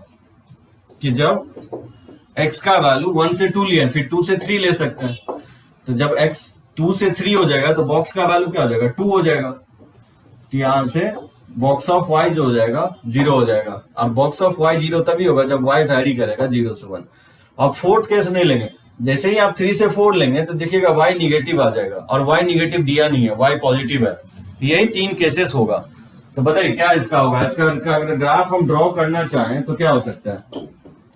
Speaker 1: कि जब x का वैल्यू 1 से 2 लिया, फिर 2 से 3 ले सकते हैं। तो जब x 2 से 3 हो जाएगा तो बॉक्स का वैल्यू क्या हो जाएगा, 2 हो जाएगा। तो यहां से बॉक्स ऑफ y जो हो जाएगा 0 हो जाएगा, और बॉक्स ऑफ y 0 तभी होगा जब y वैरी करेगा 0 से 1। अब फोर्थ केस नहीं लेंगे, जैसे ही आप 3 से 4 लेंगे तो देखिएगा y निगेटिव आ जाएगा, और y निगेटिव दिया नहीं है, y पॉजिटिव है। यही 3 केसेस होगा। तो बताइए क्या इसका होगा, इसका अगर ग्राफ हम ड्रॉ करना चाहें तो क्या हो सकता है।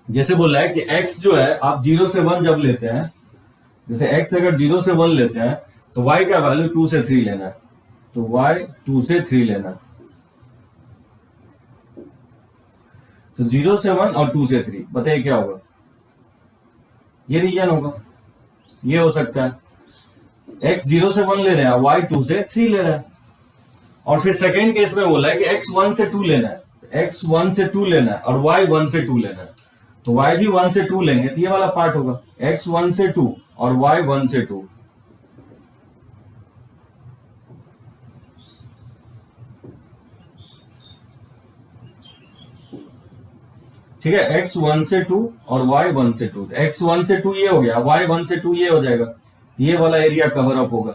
Speaker 1: जैसे बोला है कि x जो है आप 0 से 1 जब लेते हैं, जैसे x अगर 0 से 1 लेते हैं तो y का वैल्यू 2 से 3 लेना है, तो y 2 से 3 लेना है। तो 0 से 1 और 2 से 3, बताइए क्या होगा, ये रीजन होगा, ये हो सकता है। x 0 से 1 ले रहे हैं, y 2 से 3 ले रहे हैं। और फिर सेकेंड केस में बोला है कि x 1 से 2 लेना है, x 1 से 2 लेना है और y 1 से 2 लेना है, तो y भी 1 से 2 लेंगे तो ये वाला पार्ट होगा x 1 से 2 और y 1 से 2। ठीक है, x 1 से 2 और y 1 से 2, x 1 से 2 ये हो गया, y 1 से 2 ये हो जाएगा, ये वाला एरिया कवर अप होगा।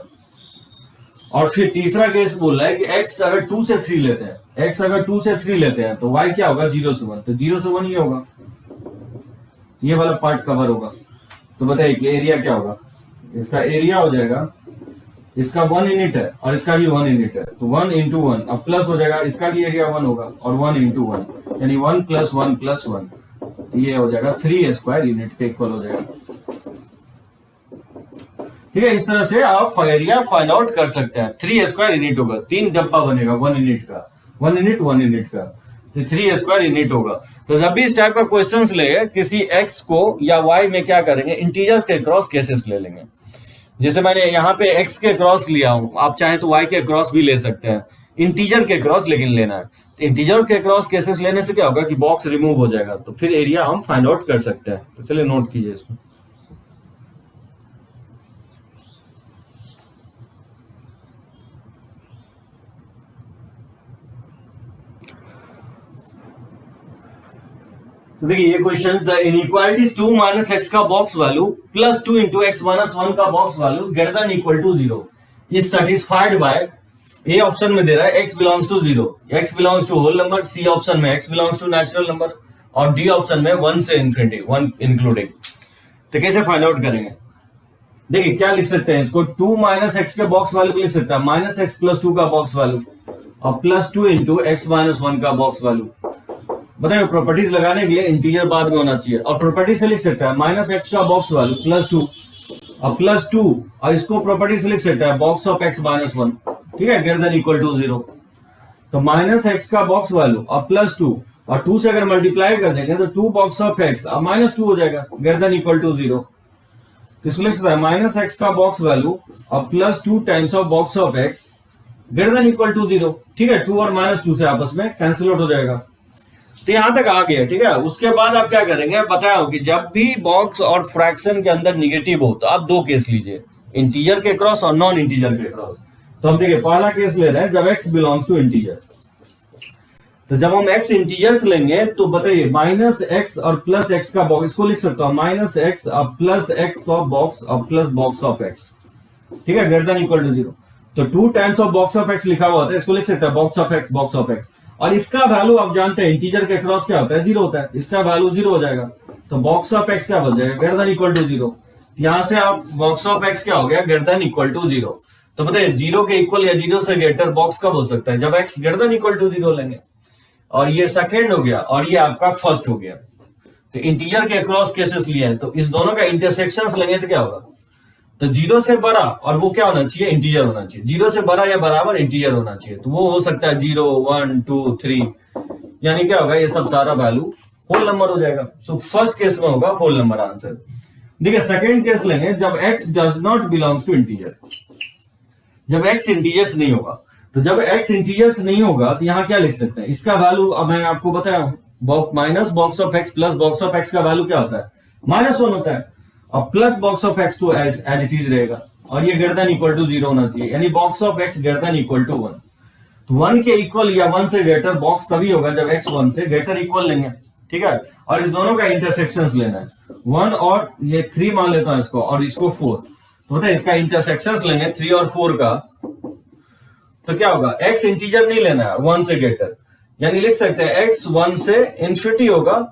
Speaker 1: और फिर तीसरा केस बोल रहा है कि x अगर 2 से 3 लेते हैं, x अगर 2 से 3 लेते हैं तो y क्या होगा 0 से 1, तो 0 से 1 ये होगा, ये वाला पार्ट कवर होगा। तो बताइए कि एरिया क्या होगा, इसका एरिया हो जाएगा, इसका 1 यूनिट है और इसका भी 1 यूनिट है, तो 1 इंटू 1, अब प्लस हो जाएगा, इसका भी एरिया 1 होगा और 1 इंटू 1 यानी 1 प्लस 1 प्लस 1, ये हो जाएगा 3 स्क्वायर यूनिट के इक्वल हो जाएगा। ठीक है, इस तरह से आप एरिया फाइंड आउट कर सकते हैं। 3 स्क्वायर यूनिट होगा, 3 डब्बा बनेगा 1 यूनिट का, 1 यूनिट का, तो 3 स्क्वायर यूनिट होगा। तो जब भी इस टाइप का क्वेश्चंस ले किसी x को या y में क्या करेंगे, इंटीजर के क्रॉस केसेस ले लेंगे। जैसे मैंने यहाँ पे x के क्रॉस लिया हूं, आप चाहे तो y के क्रॉस भी ले सकते हैं, इंटीजर के क्रॉस लेकिन लेना है। तो इंटीजर के क्रॉस केसेस लेने से क्या होगा कि बॉक्स रिमूव हो जाएगा, तो फिर एरिया हम फाइंड आउट कर सकते हैं। तो चलिए नोट कीजिए इसको। तो देखिए ये question, the inequalities 2 minus x का box value plus 2 into x minus 1 का box value greater than equal to 0 is satisfied by, a option में दे रहा है x belongs to 0, x belongs to whole number, C option में x belongs to natural number और D option में 1 से infinity 1 including. तो कैसे फाइंड आउट करेंगे, देखिए क्या लिख सकते हैं इसको, 2 माइनस एक्स के बॉक्स वैल्यू को लिख सकते हैं माइनस एक्स प्लस 2 का बॉक्स वैल्यू और प्लस 2 इंटू एक्स माइनस 1 का बॉक्स वैल्यू। बताइए प्रॉपर्टीज लगाने के लिए इंटीजर बाद में होना चाहिए, और प्रॉपर्टी से लिख सकता है माइनस एक्स का बॉक्स वैल्यू प्लस 2 और प्लस 2 और इसको प्रॉपर्टी से लिख सकता है बॉक्स ऑफ एक्स माइनस 1, ठीक है, ग्रेटर देन इक्वल टू 0। तो माइनस एक्स का बॉक्स वैल्यू और प्लस 2 और 2 से अगर मल्टीप्लाई कर देंगे तो 2 बॉक्स ऑफ एक्स और माइनस 2 हो जाएगा ग्रेटर देन इक्वल टू 0। इसको लिख सकता है माइनस एक्स का बॉक्स वैल्यू और plus 2 times of box of x greater than equal to 0। ठीक है, 2 और माइनस 2 से आपस में कैंसिल आउट हो जाएगा। तो यहां तक आ गया, ठीक है। उसके बाद आप क्या करेंगे बताया कि जब भी बॉक्स और फ्रैक्शन के अंदर निगेटिव हो तो आप दो केस लीजिए, इंटीजर के क्रॉस और नॉन इंटीजर के क्रॉस। तो हम देखिए पहला केस ले रहे हैं जब x बिलोंग्स टू इंटीजर। तो जब हम x इंटीजर्स लेंगे तो बताइए माइनस एक्स और प्लस एक्स का बॉक्स, इसको लिख सकता हूं माइनस एक्स और प्लस एक्स ऑफ बॉक्स और प्लस बॉक्स ऑफ एक्स, ठीक है, ग्रेटर देन इक्वल टू 0। तो 2 times of box of x लिखा हुआ था, इसको लिख सकता है box of x, box of x. और इसका वैल्यू आप जानते हैं इंटीजर के क्रॉस क्या होता है, 0 होता है, इसका वैल्यू 0 हो जाएगा। तो बॉक्स ऑफ एक्स क्या बन जाएगा, ग्रेटर देन इक्वल टू 0। यहां से आप बॉक्स ऑफ एक्स क्या हो गया, ग्रेटर देन इक्वल टू 0। तो बताइए 0 के इक्वल या 0 से ग्रेटर बॉक्स कब हो सकता है, जब x greater than equal to 0 लेंगे। और ये सेकेंड हो गया और ये आपका फर्स्ट हो गया। तो इंटीजर के क्रॉस केसेस लिए हैं, तो इस दोनों का इंटरसेक्शंस लेंगे तो क्या होगा, तो 0 से बड़ा और वो क्या होना चाहिए, इंटीजर होना चाहिए। 0 से बड़ा या बराबर इंटीजर होना चाहिए, तो वो हो सकता है 0 1 2 3, यानी क्या होगा, ये सब सारा वैल्यू होल नंबर हो जाएगा। सो फर्स्ट केस में होगा होल नंबर आंसर। देखिए सेकेंड केस लेंगे जब x does not belongs to integer, जब x इंटीजर्स नहीं होगा। तो जब x इंटीजर्स नहीं होगा तो यहां क्या लिख सकते हैं, इसका वैल्यू अब मैं आपको बताया हूं, minus box of x plus box of x का वैल्यू क्या होता है, -1 होता है, और प्लस बॉक्स ऑफ x तो एज इट इज रहेगा, और ये ग्रेटर देन इक्वल टू 0 होना चाहिए, यानी box of x greater than equal to 1। तो 1 के इक्वल या 1 से ग्रेटर बॉक्स तभी होगा जब x 1 से ग्रेटर इक्वल लेंगे, ठीक है। और इस दोनों का इंटरसेक्शंस लेना है, 1 और ये 3 मान लेता हूं इसको, और इसको 4। तो बताए इसका इंटरसेक्शंस लेंगे 3 और 4 का, तो क्या होगा, x इंटीजर नहीं लेना है 1 से ग्रेटर, यानी लिख सकते हैं x 1 से इंफिनिटी होगा,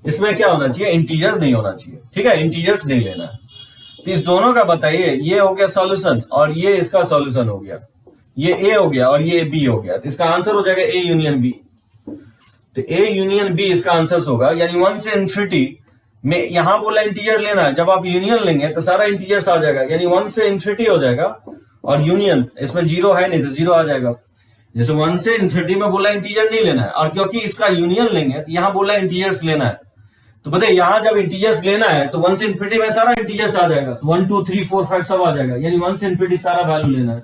Speaker 1: इसमें क्या होना चाहिए, इंटीजर नहीं होना चाहिए, ठीक है, इंटीजर्स नहीं लेना है। तो इस दोनों का बताइए, ये हो गया सॉल्यूशन और ये इसका सॉल्यूशन हो गया, ये a हो गया और ये b हो गया, तो इसका आंसर हो जाएगा a यूनियन b। तो a यूनियन b इसका आंसर होगा, यानी 1 से इंफिनिटी में यहां बोला इंटीजर लेना है, जब आप यूनियन लेंगे तो सारा इंटीजर्स आ जाएगा, यानी 1 से इंफिनिटी हो जाएगा, और यूनियन इसमें 0 है नहीं तो 0 आ जाएगा। जैसे 1 से इंफिनिटी में बोला इंटीजर नहीं लेना है, और क्योंकि इसका यूनियन लेंगे तो यहां बोला इंटीजर्स लेना है, तो बताइए यहां जब इंटीजर्स लेना है तो 1 से इंफिनिटी में सारा इंटीजर्स आ जाएगा, 1 2 3 4 5 सब आ जाएगा, यानी 1 से इंफिनिटी सारा वैल्यू लेना है।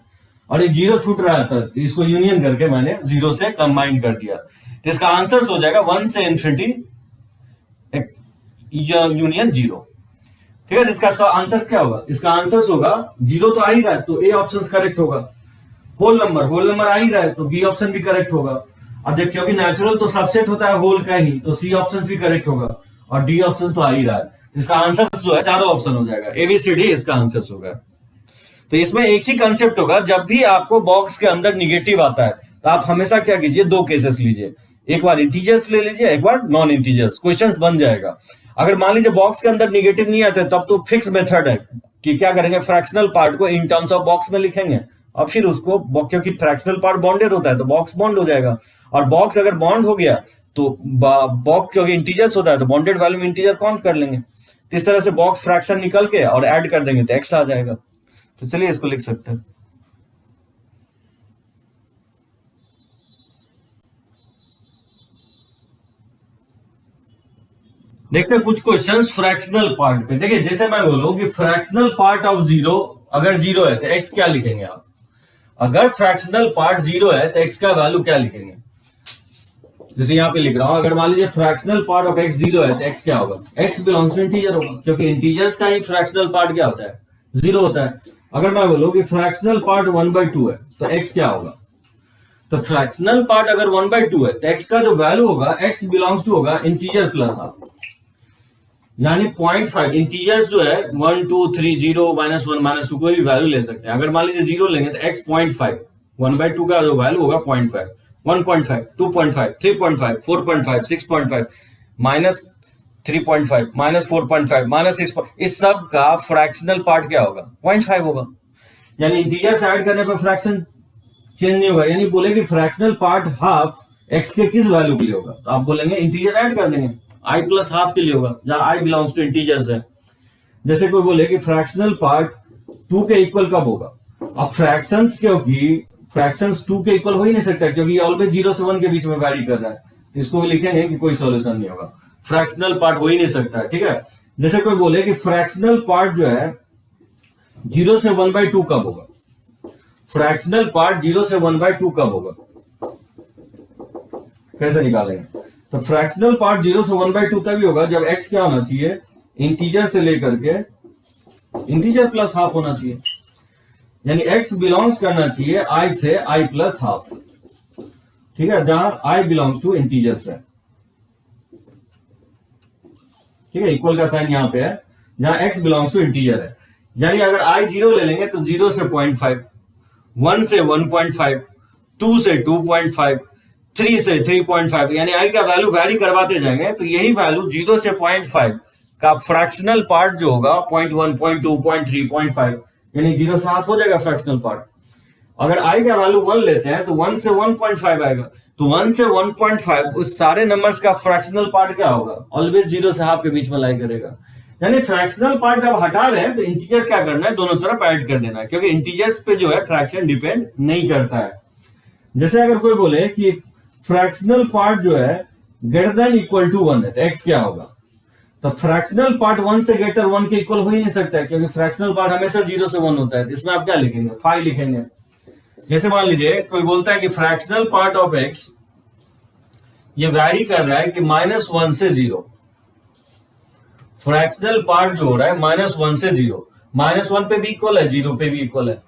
Speaker 1: और एक जीरो छूट रहा था, तो इसको यूनियन करके मैंने जीरो से कंबाइन कर दिया, तो इसका आंसर हो जाएगा 1 से इन्फिनिटी यूनियन जीरो। ठीक है, इसका आंसर क्या होगा? इसका आंसर होगा जीरो तो आ ही रहा है तो ए ऑप्शन करेक्ट होगा, होल नंबर आ ही रहा है तो बी ऑप्शन भी करेक्ट होगा। अब जब क्योंकि नेचुरल तो सबसेट होता है होल का ही, तो सी ऑप्शन भी करेक्ट होगा और डी ऑप्शन तो आ ही रहा है, इसका आंसर जो है चारों ऑप्शन हो जाएगा, एबीसीडी इसका आंसर होगा। तो इसमें एक ही कंसेप्ट होगा, जब भी आपको बॉक्स के अंदर निगेटिव आता है तो आप हमेशा क्या कीजिए, दो केसेस लीजिए, एक बार इंटीजर्स ले लीजिए, एक बार नॉन इंटीजर्स, क्वेश्चन बन जाएगा। अगर मान लीजिए बॉक्स के अंदर निगेटिव नहीं आते तब तो फिक्स मेथड है कि क्या करेंगे, फ्रैक्शनल पार्ट को इन टर्म्स ऑफ बॉक्स में लिखेंगे और फिर उसको, क्योंकि फ्रैक्शनल पार्ट बॉन्डेड होता है तो बॉक्स बॉन्ड हो जाएगा, और बॉक्स अगर बॉन्ड हो गया तो बॉक्स क्योंकि इंटीजर्स होता है तो बॉन्डेड वैल्यू में इंटीजर काउंट कर लेंगे, तो इस तरह से बॉक्स फ्रैक्शन निकल के और ऐड कर देंगे तो एक्स आ जाएगा। तो चलिए इसको लिख सकते हैं। देखते हैं कुछ क्वेश्चंस फ्रैक्शनल पार्ट पे। देखिए जैसे मैं बोलूं कि फ्रैक्शनल पार्ट ऑफ जीरो अगर जीरो है तो एक्स क्या लिखेंगे आप? अगर फ्रैक्शनल पार्ट जीरो है तो एक्स का वैल्यू क्या लिखेंगे? जैसे यहां पे लिख रहा हूं, अगर मान लीजिए fractional part of x zero है तो एक्स क्या होगा? एक्स बिलोंग्स टू इंटीजर होगा, क्योंकि इंटीजर्स का ही फ्रैक्शनल पार्ट क्या होता है? जीरो होता है। अगर मैं बोलूं कि फ्रैक्शनल पार्ट 1/2 है तो एक्स क्या होगा? तो फ्रैक्शनल पार्ट अगर 1/2 है तो एक्स का जो वैल्यू होगा एक्स बिलोंग्स टू होगा इंटीजर प्लस हाफ, यानी 0.5। इंटीजर्स जो है 1 2 3 0 -1 -2 कोई भी वैल्यू ले सकते हैं। अगर मान लीजिए जीरो लेंगे तो x 0.5, 1/2 का जो वैल्यू होगा 0.5, 1.5 2.5 3.5 4.5 6.5 -3.5 -4.5 -6, इस सब का फ्रैक्शनल पार्ट क्या होगा? 0.5 होगा। यानी इंटीजर्स ऐड करने पर फ्रैक्शन चेंज नहीं होगा, यानी बोले कि फ्रैक्शनल पार्ट हाफ x के किस वैल्यू के लिए होगा, तो आप बोलेंगे इंटीजर ऐड कर देंगे, i प्लस हाफ के लिए होगा, जहां i बिलोंग्स टू इंटीजर्स है। जैसे कोई बोले कि फ्रैक्शनल पार्ट 2 के इक्वल कब होगा? अब फ्रैक्शंस, क्योंकि फ्रैक्शंस 2 के इक्वल हो ही नहीं सकता, क्योंकि ये ऑलवेज 0 से 1 के बीच में वैरी कर रहा है, तो इसको भी लिखेंगे कि कोई सॉल्यूशन नहीं होगा, फ्रैक्शनल पार्ट हो ही नहीं सकता है। ठीक है, जैसे कोई बोले कि फ्रैक्शनल पार्ट जो है 0 से 1/2 कब होगा? फ्रैक्शनल पार्ट 0 से 1/2 कब होगा? कैसे निकालेंगे? तो फ्रैक्शनल पार्ट 0 से 1/2 तभी होगा जब x क्या होना चाहिए, इंटीजर से लेकर के इंटीजर प्लस हाफ होना चाहिए, यानी x बिलोंग्स करना चाहिए i से i प्लस हाफ। ठीक है, जहां i बिलोंग्स टू इंटीजर्स है। ठीक है, इक्वल का साइन यहां पे है, जहां x बिलोंग्स टू इंटीजर है। यानी अगर i 0 ले लेंगे तो 0 से 0.5, 1 से 1.5, 2 से 2.5, 3 से 3.5, यानी i का वैल्यू वैरी करवाते जाएंगे, तो यही वैल्यू 0 से 0.5 का फ्रैक्शनल पार्ट जो होगा 0.1 0.2 0.3 0.5, यानी 0 से हाफ हो जाएगा फ्रैक्शनल पार्ट। अगर i का वैल्यू 1 लेते हैं तो 1 से 1.5 आएगा, तो 1 से 1.5 उस सारे नंबर्स का फ्रैक्शनल पार्ट क्या होगा? ऑलवेज 0 से हाफ के बीच में लाई करेगा। यानी फ्रैक्शनल पार्ट जब हटा रहे हैं तो इंटीजर्स क्या करना है, दोनों तरफ ऐड कर देना है, क्योंकि इंटीजर्स पे जो है फ्रैक्शन डिपेंड नहीं करता है। जैसे अगर कोई बोले कि फ्रैक्शनल पार्ट जो है ग्रेटर देन इक्वल टू 1 है तो x क्या होगा? तो फ्रैक्शनल पार्ट 1 से ग्रेटर 1 के इक्वल हो ही नहीं सकता है, क्योंकि फ्रैक्शनल पार्ट हमेशा 0 से 1 होता है, तो इसमें आप क्या लिखेंगे? 5 लिखेंगे। जैसे मान लीजिए कोई बोलता है कि फ्रैक्शनल पार्ट ऑफ x ये वैरी कर रहा है कि -1 से 0, फ्रैक्शनल पार्ट जो हो रहा है -1 से 0, -1 पे भी इक्वल है 0 पे भी इक्वल है,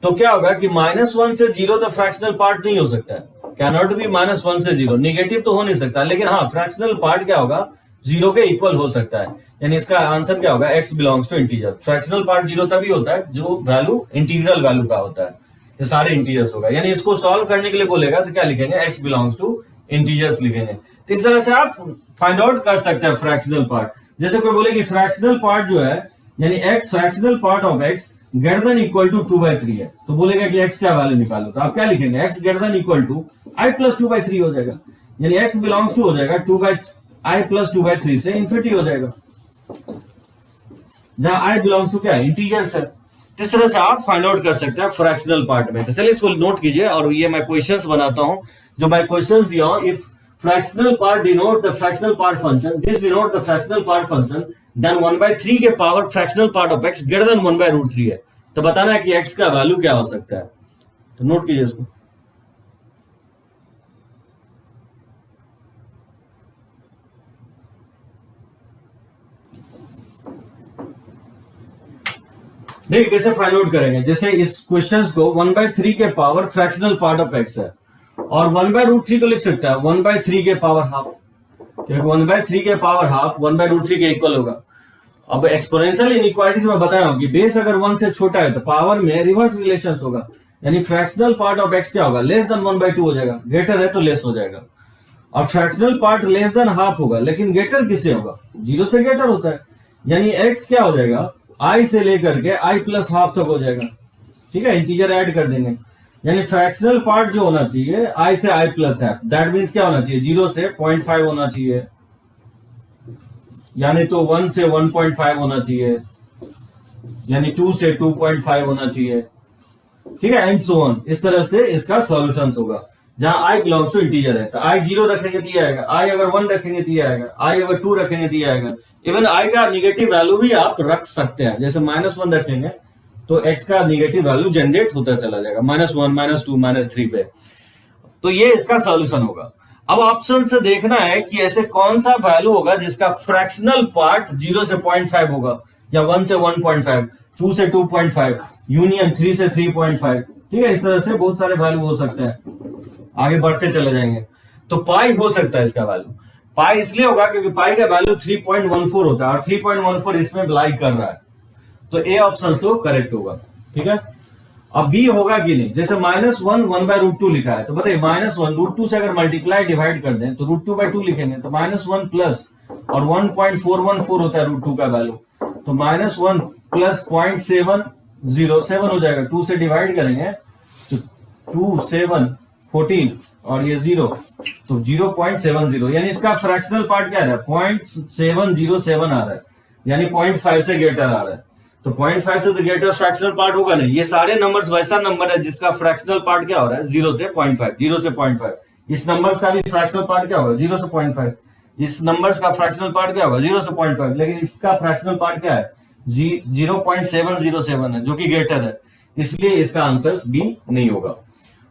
Speaker 1: तो क्या होगा कि -1 से 0 तो फ्रैक्शनल पार्ट नहीं हो सकता है, कैनॉट बी -1 से 0, निगेटिव तो हो नहीं सकता, लेकिन हाँ फ्रैक्शनल पार्ट क्या होगा? 0 के इक्वल हो सकता है, यानी इसका आंसर क्या होगा? x belongs to integer. Fractional part 0 तभी होता है जो वैल्यू इंटीग्रल वैल्यू का होता है, ये सारे इंटीजर्स होगा, यानी इसको सॉल्व करने के लिए बोलेगा तो क्या लिखेंगे? x बिलोंग्स टू इंटीजर्स लिखेंगे। तो इस तरह से आप फाइंड आउट कर सकते हैं फ्रैक्शनल पार्ट। जैसे कोई बोले कि फ्रैक्शनल पार्ट जो है यानी x fractional part of x greater than equal to 2/3 है, तो बोलेगा कि x क्या वैल्यू निकालो, तो आप क्या लिखेंगे? x greater than equal to i plus 2/3 हो जाएगा, यानी x बिलोंग्स टू हो जाएगा i प्लस 2/3 से इंफिनिटी हो जाएगा, जहां i बिलोंग्स टू क्या है? इंटीजर्स है। इस तरह से आप फाइंड आउट कर सकते हैं फ्रैक्शनल पार्ट में। तो चलिए इसको नोट कीजिए और ये मैं क्वेश्चंस बनाता हूं, जो मैं क्वेश्चंस दिया हूं। If fractional part denote the fractional part function, this denote the fractional part function, then 1/3 के power fractional part of x greater than 1/√3 है, तो बताना है कि x का वैल्यू क्या हो सकता है। तो नोट कीजिए इसको। देखिए कैसे फाइंड आउट करेंगे। जैसे इस क्वेश्चन को 1/3 के power fractional part of x है, और 1/√3 को लिख सकता है 1/3 के पावर हाफ, क्योंकि 1/3 के पावर हाफ 1/√3 के इक्वल होगा। अब एक्सपोनेंशियल इनइक्वालिटीज में बताया हूं कि बेस अगर 1 से छोटा है तो पावर में रिवर्स रिलेशन होगा, यानी फ्रैक्शनल पार्ट ऑफ x क्या होगा, लेस देन 1/2 हो जाएगा, ग्रेटर है तो लेस हो जाएगा। और fractional part less than half होगा, लेकिन ग्रेटर किससे होगा, 0 से ग्रेटर होता है, यानी x क्या हो जाएगा, i से लेकर के i प्लस हाफ तक हो जाएगा। ठीक है, इंटीजर ऐड कर देंगे, यानी फ्रैक्शनल पार्ट जो होना चाहिए i से i plus half, that means क्या होना चाहिए, 0 से 0.5 होना चाहिए, यानी तो 1 से 1.5 होना चाहिए, यानी 2 से 2.5 होना चाहिए। ठीक है, एंड सो ऑन। इस तरह से इसका सॉल्यूशन होगा। जहां i बिलोंग्स टू इंटीजर है तो i 0 रखेंगे तो ये आएगा, i अगर 1 रखेंगे तो ये आएगा, i अगर 2 रखेंगे तो ये आएगा। इवन i का निगेटिव वैल्यू भी आप रख सकते हैं, जैसे -1 रखेंगे तो x का निगेटिव वैल्यू जनरेट होता चला जाएगा, -1 -2 -3 पे। तो ये इसका सॉल्यूशन होगा। अब ऑप्शन से देखना है कि ऐसे कौन सा वैल्यू होगा जिसका फ्रैक्शनल पार्ट 0 से 0.5 होगा, या 1 से 1.5, 2 से 2.5, यूनियन 3 से 3.5। ठीक है, इस तरह से बहुत सारे वैल्यू हो सकते हैं, आगे बढ़ते चले जाएंगे। तो पाई हो सकता है इसका वैल्यू। पाई इसलिए होगा क्योंकि पाई का वैल्यू 3.14 होता है, और 3.14 इसमें लाई कर रहा है, तो ए ऑप्शन तो करेक्ट होगा। ठीक है, अब बी होगा कि नहीं। जैसे -1 1/√2 लिखा है, तो बताइए -1 √2 से अगर मल्टीप्लाई डिवाइड कर दें तो √2/2 लिखेंगे, तो -1 प्लस, और 1.414 होता है √2 का वैल्यू, तो -1 प्लस 0.707 हो जाएगा। 2 से डिवाइड करेंगे तो 2 7 14 और ये 0, तो 0.70, यानी इसका फ्रैक्शनल पार्ट क्या है, 0.707 आ रहा है, यानी 0.5 से ग्रेटर आ रहा है। तो 0.5 से तो ग्रेटर फ्रैक्शनल पार्ट होगा नहीं। ये सारे नंबर्स वैसा नंबर है जिसका फ्रैक्शनल पार्ट क्या हो रहा है, 0 से 0.5, 0 से 0.5। इस नंबर्स का भी फ्रैक्शनल पार्ट क्या होगा, 0 से 0.5। इस नंबर्स का फ्रैक्शनल पार्ट क्या होगा, 0 से 0.5, लेकिन इसका फ्रैक्शनल पार्ट क्या है, 0.707 है, जो कि ग्रेटर है, इसलिए इसका आंसर बी नहीं होगा।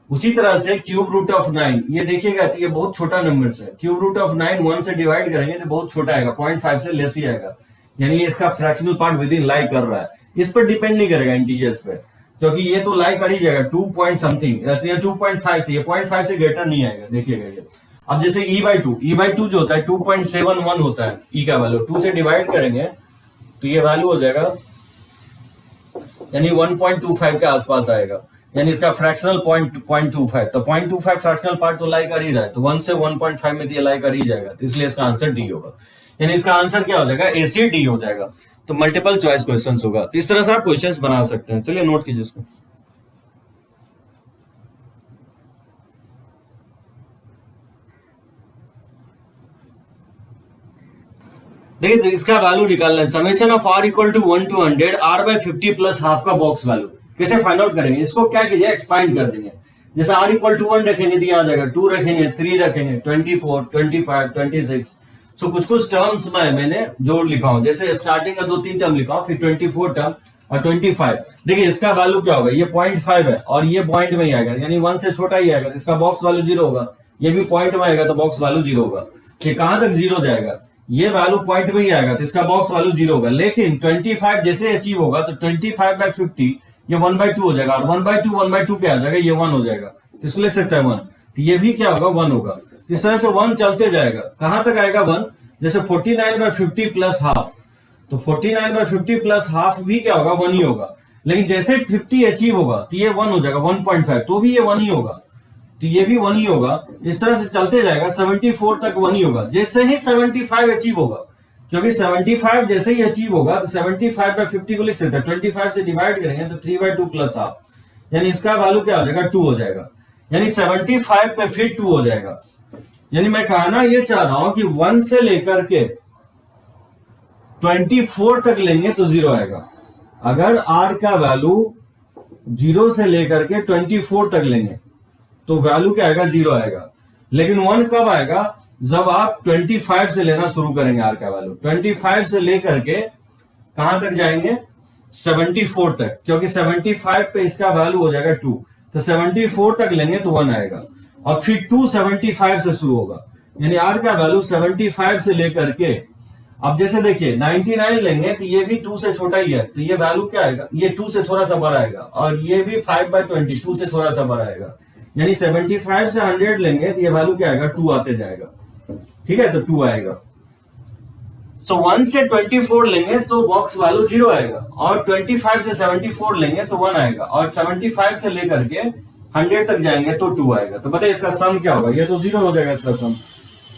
Speaker 1: उसी तरह से क्यूब रूट ऑफ 9, ये देखिएगा तो ये बहुत छोटा नंबर है। क्यूब रूट ऑफ 9 1 से डिवाइड करेंगे तो बहुत छोटा आएगा, 0.5 से लेस ही आएगा, यानी इसका फ्रैक्शनल पार्ट विद इन लाई कर रहा है। इस पर डिपेंड नहीं करेगा इंटीजर्स पे, क्योंकि ये तो लाई कर ही जाएगा 2 पॉइंट समथिंग, 2.5 से, ये 0.5 से ग्रेटर नहीं आएगा। देखिएगा ये अब जैसे e/2 जो होता है 2.71 होता है, e का वैल्यू 2 से डिवाइड करेंगे तो ये वैल्यू हो जाएगा, यानी 1.25 के आसपास आएगा, यानी इसका फ्रैक्शनल 0.25। तो 0.25 फ्रैक्शनल पार्ट तो लाई कर ही रहा है, तो 1 से 1.5 में तो ये लाई कर ही जाएगा, तो इसलिए इसका आंसर डी होगा। यानी इसका आंसर क्या हो जाएगा, ए सी डी हो जाएगा। तो मल्टीपल चॉइस क्वेश्चंस होगा। तो इस तरह से आप क्वेश्चंस बना सकते हैं। चलिए नोट कीजिए इसको। देखिए तो इसका वैल्यू निकालना है, summation of r equal to 1 to 100 r/50 plus half का बॉक्स वैल्यू। कैसे फाइंड आउट करेंगे इसको, क्या कीजिए एक्सपांड कर देंगे। जैसे r इक्वल टू 1 रखेंगे तो यहाँ आ जाएगा, 2 रखेंगे, 3 रखेंगे, 24, 25, 26। सो कुछ कुछ टर्म्स में मैंने जोड़ लिखा हूं, जैसे स्टार्टिंग का 2-3 टर्म लिखा हूं, फिर 24 टर्म और 25। देखिए इसका वैल्यू क्या होगा, ये 0.5 है और ये पॉइंट में ही आएगा, यानी 1 से छोटा ही आएगा, इसका बॉक्स वैल्यू 0 होगा। ये भी पॉइंट में आएगा तो बॉक्स वैल्यू 0 होगा। कि कहां तक 0 जाएगा, ये वैल्यू पॉइंट में ही आएगा तो इसका बॉक्स वैल्यू 0 होगा। लेकिन 25 जैसे अचीव होगा तो 25/50 ये 1/2 हो जाएगा, और 1/2 पे आ जाएगा, ये 1 हो जाएगा, इसको ले सकता है 1। तो ये भी क्या होगा, 1 होगा। इस तरह से 1 चलते जाएगा, कहां तक आएगा 1, जैसे 49/50 प्लस हाफ, तो 49/50 प्लस हाफ भी क्या होगा, 1 ही होगा। लेकिन जैसे 50 अचीव होगा तो ये 1 हो जाएगा, 1.5, तो भी ये 1 ही होगा, तो ये भी 1 ही होगा। इस तरह से चलते जाएगा, 74 तक 1 ही होगा। जैसे ही 75 अचीव होगा, क्योंकि 75 जैसे ही अचीव होगा तो 75/50 को लिख सकते हैं, 25 से डिवाइड करेंगे तो 3/2 प्लस हाफ, यानी इसका वैल्यू क्या हो जाएगा, 2 हो जाएगा। यानी 75 पे फिर 2 हो जाएगा। यानी मैं कहना ये चाह रहा हूं कि 1 से लेकर के 24 तक लेंगे तो 0 आएगा। अगर r का वैल्यू 0 से लेकर के 24 तक लेंगे तो वैल्यू क्या आएगा, 0 आएगा। लेकिन 1 कब आएगा, जब आप 25 से लेना शुरू करेंगे r का वैल्यू। 25 से लेकर के कहां तक जाएंगे, 74 तक, क्योंकि 75 पे इसका वैल्यू हो जाएगा 2, तो 74 तक लेंगे तो 1 आएगा, और फिर 275 से शुरू होगा, यानी आर का वैल्यू 75 से लेकर के, अब जैसे देखिए 99 लेंगे तो ये भी 2 से छोटा ही है, तो ये वैल्यू क्या आएगा, ये 2 से थोड़ा सा बड़ा आएगा, और ये भी 5/20 2 से थोड़ा सा बड़ा आएगा, यानी 75 से 100 लेंगे तो ये वैल्यू क्या आएगा, 2 आते जाएगा, ठीक है, तो 2 आएगा। सो 1 से 24 लेंगे तो बॉक्स वैल्यू 0 आएगा, और 25 से 74 लेंगे तो 1 आएगा, और 75 से लेकर के 100 तक जाएंगे तो 2 आएगा। तो बताइए इसका सम क्या होगा, ये तो 0 हो जाएगा इसका सम,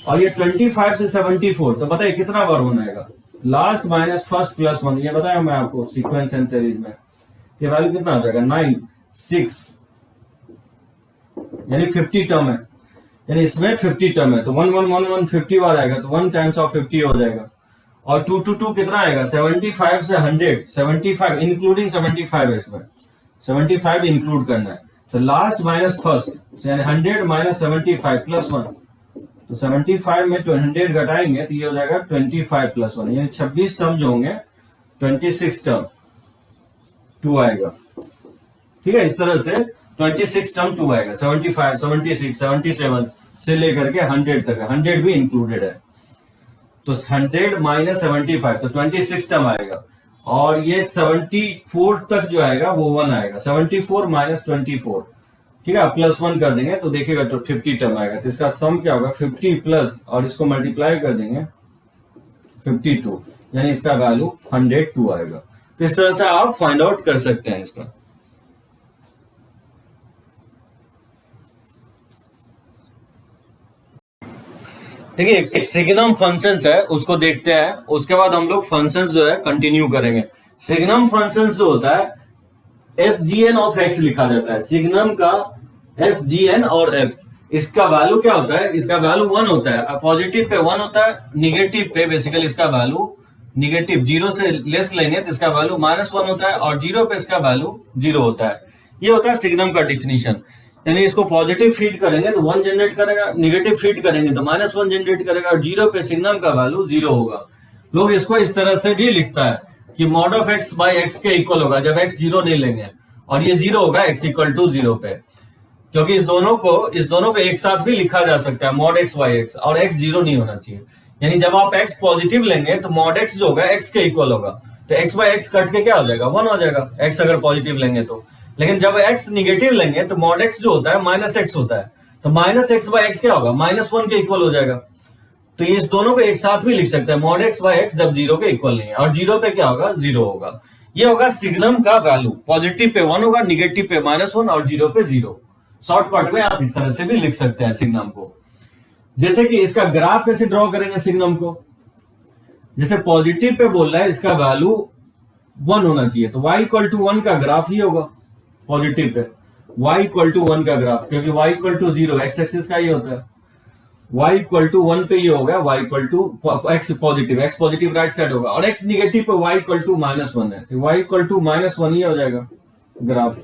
Speaker 1: और ये 25 से 74, तो बताइए कितना बार 1 आएगा, लास्ट माइनस फर्स्ट प्लस 1, ये बताया मैं आपको सीक्वेंस एंड सीरीज में, ये वैल्यू कितना हो जाएगा 9 6, यानी 50 टर्म है, यानी इसमें 50 टर्म है, तो 1 1 1 1 50 बार आएगा, तो 1 टाइम्स ऑफ 50 हो जाएगा, और 2 2 2 कितना आएगा, 75 से 100, 75 इंक्लूडिंग 75 है, इसमें 75 इंक्लूड करना है, तो लास्ट माइनस फर्स्ट, यानी 100 माइनस 75 प्लस 1, तो 75 में 100 घटाएंगे तो ये हो जाएगा 25 प्लस 1, यानी 26 टर्म जो होंगे 26 टर्म 2 आएगा, ठीक है, इस तरह से 26 टर्म 2 आएगा, 75 76 77 से लेकर के 100 तक है, 100 भी इंक्लूडेड है, तो 100 माइनस 75 तो 26 टर्म आएगा, और ये 74 तक जो आएगा वो 1 आएगा, 74 माइनस 24, ठीक है, प्लस 1 कर देंगे तो देखिएगा तो 50 टर्म आएगा, तो इसका सम क्या होगा 50 प्लस, और इसको मल्टीप्लाई कर देंगे 52, यानी इसका वैल्यू 102 आएगा। तो इस तरह से आप फाइंड आउट कर सकते हैं इसका। देखिए एक सिग्नम फंक्शंस है उसको देखते हैं, उसके बाद हम लोग फंक्शंस जो है कंटिन्यू करेंगे। सिग्नम फंक्शंस जो होता है SGN ऑफ x लिखा जाता है, सिग्नम का SGN और x, इसका वैल्यू क्या होता है, इसका वैल्यू 1 होता है, पॉजिटिव पे 1 होता है, निगेटिव पे बेसिकली इसका वैल्यू निगेटिव 0 से लेस लेंगे तो इसका वैल्यू -1 होता है, और 0 पे इसका वैल्यू 0 होता है। ये होता है सिग्नम का डिफिनीशन, यानी इसको पॉजिटिव फीड करेंगे तो 1 जनरेट करेगा, निगेटिव फीड करेंगे तो -1 जनरेट करेगा, और 0 पे सिग्नम का वैल्यू 0 होगा। लोग इसको इस तरह से भी लिखता है कि mod of x by x के इक्वल होगा जब x 0 नहीं लेंगे, और ये 0 होगा x इक्वल टू 0 पे, क्योंकि इस दोनों को एक साथ भी लिखा जा सकता है मॉड x बाई x, और x 0 नहीं होना चाहिए, यानी जब आप x पॉजिटिव लेंगे तो मॉड x जो होगा x के इक्वल होगा, तो x बाई x कट के क्या हो जाएगा 1 हो जाएगा, x अगर पॉजिटिव लेंगे तो। लेकिन जब x निगेटिव लेंगे तो मॉड x जो होता है -x होता है, तो -x बाई x क्या होगा -1 के इक्वल हो जाएगा। तो ये इस दोनों को एक साथ भी लिख सकते हैं मॉड x बाई x जब 0 के इक्वल नहीं है, और 0 पे क्या होगा 0 होगा। ये होगा सिग्नम का वैल्यू, पॉजिटिव पे 1 होगा, निगेटिव पे -1 और 0 पे 0। शॉर्टकट में आप इस तरह से भी लिख सकते हैं सिग्नम को। जैसे कि इसका ग्राफ कैसे ड्रॉ करेंगे सिग्नम को, जैसे पॉजिटिव पे बोल रहा है इसका वैल्यू 1 होना चाहिए, तो y इक्वल टू 1 का ग्राफ ही होगा positive pay, y equal to 1 का ग्राफ, क्योंकि y equal to 0 x axis का ही होता है, y इक्वल टू 1 पे ये होगा y equal to x positive right side होगा, और x निगेटिव पे y इक्वल टू -1 है, तो y इक्वल टू -1 ही हो जाएगा ग्राफ।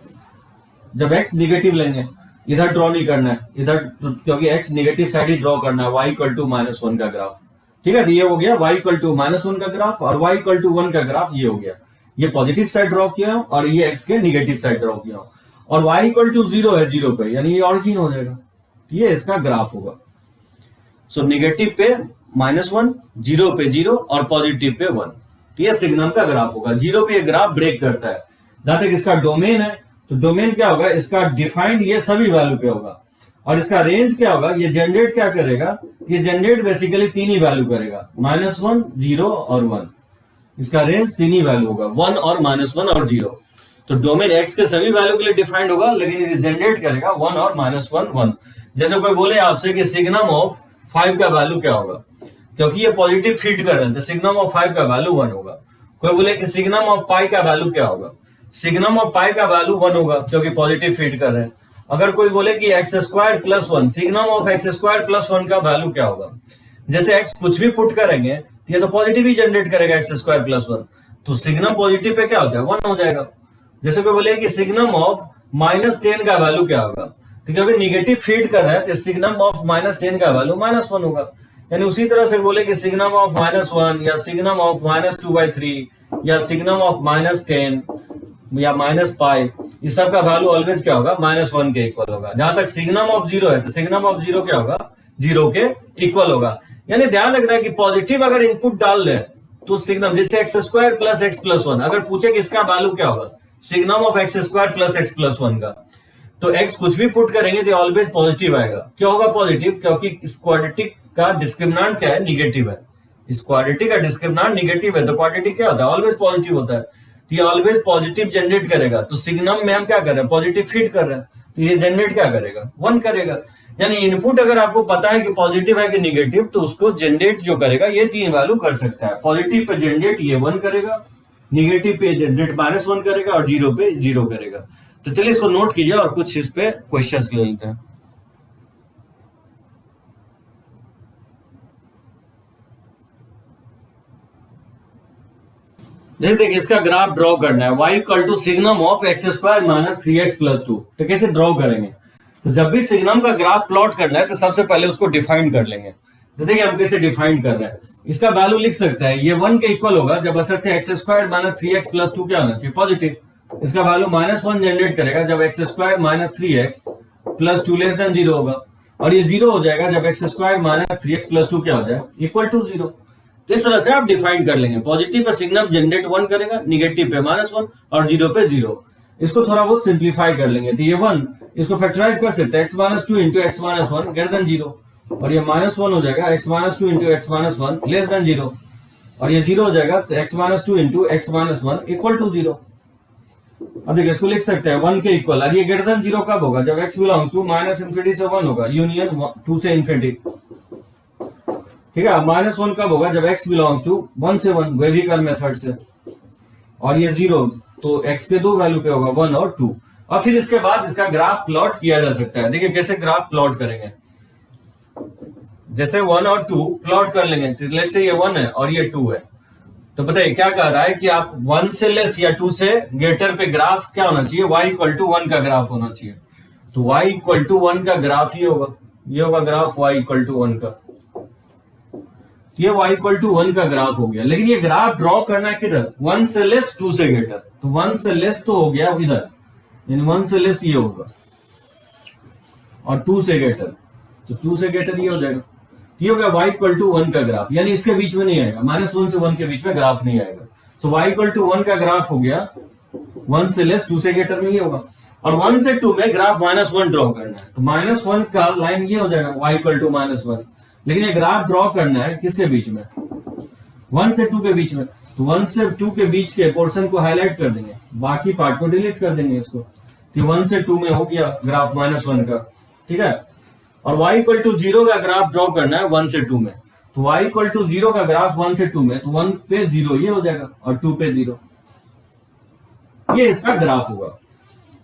Speaker 1: जब x निगेटिव लेंगे, इधर ड्रॉ नहीं करना है, इधर क्योंकि x निगेटिव साइड ही ड्रॉ करना है, y इक्वल टू -1 का ग्राफ, ठीक है। तो ये हो गया y इक्वल टू -1 का ग्राफ, और y इक्वल टू 1 का ग्राफ ये हो गया, ये पॉजिटिव साइड ड्रॉ किया और ये x के निगेटिव साइड ड्रॉ किया, और y इक्वल टू 0 है 0 पे, यानी ये ऑरिजिन हो जाएगा, ये इसका ग्राफ होगा। सो निगेटिव पे -1, 0 पे 0 और पॉजिटिव पे 1, तो ये सिग्नम का ग्राफ होगा। 0 पे ये ग्राफ ब्रेक करता है, जहां तक इसका डोमेन है, तो डोमेन क्या होगा, इसका डिफाइंड ये सभी वैल्यू पे होगा, और इसका रेंज क्या होगा, ये जनरेट क्या करेगा, ये जनरेट बेसिकली 3 ही वैल्यू करेगा, -1 0 और 1, इसका रेंज 3 ही वैल्यू होगा, 1 और -1 और 0। तो डोमेन x के सभी वैल्यू के लिए डिफाइंड होगा, लेकिन ये जनरेट करेगा 1 और -1 1। जैसे कोई बोले आपसे कि सिग्नम ऑफ 5 का वैल्यू क्या होगा, क्योंकि ये पॉजिटिव फीड कर रहे हैं तो सिग्नम ऑफ 5 का वैल्यू 1 होगा। कोई बोले कि सिग्नम ऑफ पाई का वैल्यू क्या होगा, सिग्नम ऑफ पाई का वैल्यू 1 होगा, क्योंकि पॉजिटिव फीड कर रहे हैं। अगर कोई बोले कि x² + 1, सिग्नम ऑफ x² + 1 का वैल्यू क्या होगा, जैसे x कुछ भी पुट करेंगे तो ये तो पॉजिटिव ही जनरेट करेगा x² + 1, तो सिग्नम पॉजिटिव पे क्या होता है 1 हो जाएगा। जैसे कोई बोले कि सिग्नम ऑफ -10 का वैल्यू क्या होगा, तो क्योंकि निगेटिव फीड कर रहा है तो सिग्नम ऑफ -10 का वैल्यू -1 होगा। यानी उसी तरह से बोले कि सिग्नम ऑफ -1 या सिग्नम ऑफ -2/3 या सिग्नम ऑफ -10 या -पाई, इस सब का वैल्यू ऑलवेज क्या होगा, -1 के इक्वल होगा। जहां तक सिग्नम ऑफ जीरो है तो सिग्नम ऑफ जीरो क्या होगा, 0 के इक्वल होगा। यानी ध्यान रखना है कि पॉजिटिव अगर इनपुट डाल दे तो सिग्नम, जैसे x² प्लस x प्लस 1, अगर पूछे कि इसका वैल्यू क्या होगा, signum of x² plus x plus 1 का, तो x कुछ भी पुट करेंगे तो ऑलवेज पॉजिटिव आएगा। क्यों होगा पॉजिटिव, क्योंकि इस क्वाड्रेटिक का डिस्क्रिमिनेंट क्या है, निगेटिव है। इस क्वाड्रेटिक का डिस्क्रिमिनेंट निगेटिव है तो क्वाड्रेटिक क्या होता है, ऑलवेज पॉजिटिव होता है। तो ये ऑलवेज पॉजिटिव जनरेट करेगा। तो सिग्नम में हम क्या कर रहे हैं, पॉजिटिव फीड कर रहे हैं, तो ये जनरेट क्या करेगा, 1 करेगा। यानी इनपुट अगर आपको पता है कि पॉजिटिव है कि निगेटिव, तो उसको जनरेट जो करेगा ये 3 वैल्यू कर सकता है। पॉजिटिव पे जनरेट ये 1 करेगा, निगेटिव पे जनरेट -1 करेगा और 0 पे 0 करेगा। तो चलिए इसको नोट कीजिए और कुछ इस पे क्वेश्चंस ले लेते हैं। जैसे देखिए इसका ग्राफ ड्रॉ करना है, y equal to signum of x² minus 3x plus 2। तो कैसे ड्रॉ करेंगे, तो जब भी सिग्नम का ग्राफ प्लॉट करना है तो सबसे पहले उसको डिफाइन कर लेंगे। तो देखिए हम कैसे डिफाइन कर रहे हैं, इसका वैल्यू लिख सकते हैं, ये 1 के इक्वल होगा जब असर x² माइनस 3x प्लस 2 क्या होना चाहिए, पॉजिटिव। इसका वैल्यू -1 जनरेट करेगा जब x² minus 3x plus 2 less than 0 होगा, और ये 0 हो जाएगा जब x² माइनस 3x प्लस 2 क्या हो जाए, इक्वल टू 0। तो इस तरह से आप डिफाइन कर लेंगे। पॉजिटिव पे सिग्नम जनरेट 1 करेगा, निगेटिव पे -1 और 0 पे 0। इसको थोड़ा बहुत सिंप्लीफाई कर लेंगे तो ये 1, इसको फैक्टराइज कर सकते हैं, x-2 into x-1 greater than 0, और ये -1 हो जाएगा x-2 into x-1 less than 0, और ये 0 हो जाएगा तो x-2 into x-1 equal to 0। अब देखिए इसको लिख सकते हैं 1 के इक्वल, और ये ग्रेटर देन 0 कब होगा, जब x बिलोंग्स टू -∞ से 1 होगा, यूनियन 2 से इन्फिनिटी। ठीक है, -1 कब होगा, जब x बिलोंग्स टू 1 से 1, वेरिकल मेथड से, और ये 0, तो x के दो वैल्यू पे होगा 1 और 2। और फिर इसके बाद इसका ग्राफ प्लॉट किया जा सकता है। देखिए कैसे ग्राफ प्लॉट करेंगे, जैसे 1 और 2 प्लॉट कर लेंगे। तो लेट्स से ये 1 है और ये 2 है, तो बताइए क्या कह रहा है कि आप 1 से लेस या 2 से ग्रेटर पे ग्राफ क्या होना चाहिए, y इक्वल टू 1 का ग्राफ होना चाहिए। तो y इक्वल टू 1 का ग्राफ ये होगा, ये होगा ग्राफ y इक्वल टू 1 का। ये y इक्वल टू 1 का ग्राफ हो गया। लेकिन ये ग्राफ ड्रॉ करना है किधर, 1 से लेस 2 से ग्रेटर। तो 1 से लेस तो हो गया इधर, इन 1 से लेस ये होगा, और 2 से ग्रेटर, तो 2 से ग्रेटर ये हो जाएगा। ये हो गया y इक्वल टू 1 का ग्राफ, यानी इसके बीच में नहीं आएगा, -1 से 1 के बीच में ग्राफ नहीं आएगा। तो y इक्वल टू 1 का ग्राफ हो गया, 1 से लेस 2 से ग्रेटर में ये होगा, और 1 से 2 में ग्राफ -1 ड्रॉ करना है। तो -1 का लाइन ये हो जाएगा y इक्वल टू -1। लेकिन ये ग्राफ ड्रॉ करना है किसके बीच में, 1 से 2 के बीच में। तो 1 से 2 के बीच के पोर्शन को हाईलाइट कर देंगे, बाकी पार्ट को डिलीट कर देंगे इसको। तो 1 से 2 में हो गया ग्राफ -1 का, ठीक है। और y इक्वल टू 0 का ग्राफ ड्रॉ करना है 1 से 2 में। तो y इक्वल टू 0 का ग्राफ 1 से 2 में, तो 1 पे 0 ये हो जाएगा और 2 पे 0, ये इसका ग्राफ होगा।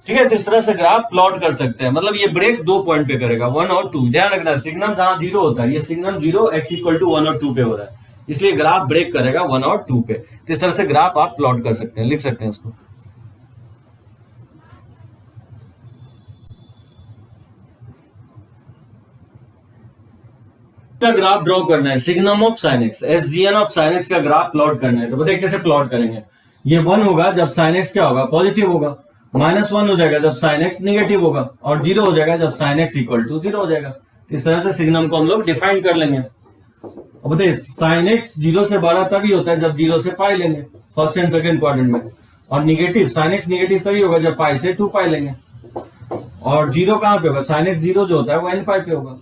Speaker 1: ठीक है, इस तरह से ग्राफ प्लॉट कर सकते हैं। मतलब ये ब्रेक 2 पॉइंट पे करेगा, 1 और 2। ध्यान रखना, सिग्नम जहां 0 होता है, ये सिग्नम 0 x इक्वल टू 1 और 2 पे हो रहा है, इसलिए ग्राफ ब्रेक करेगा 1 और 2 पे। तो इस तरह से ग्राफ आप प्लॉट कर सकते हैं, लिख सकते हैं इसको। का ग्राफ ड्रॉ करना है, signum of sine x, SGN of sine x का ग्राफ प्लॉट करना है। तो बताइए कैसे प्लॉट करेंगे। ये 1 होगा जब साइन एक्स क्या होगा, पॉजिटिव होगा, -1 हो जाएगा जब साइन एक्स निगेटिव होगा, और 0 हो जाएगा जब साइन एक्स इक्वल टू 0 हो जाएगा। इस तरह से सिग्नम को हम लोग डिफाइन कर लेंगे। अब बताइए साइन एक्स 0 से बड़ा तभी होता है जब 0 से पाई लेंगे, फर्स्ट एंड सेकंड क्वाड्रेंट में, और निगेटिव साइन एक्स निगेटिव तभी होगा जब पाई से 2 पाई लेंगे, और 0 कहां पे होगा, साइन एक्स 0 जो होता है वो n पाई पे होगा।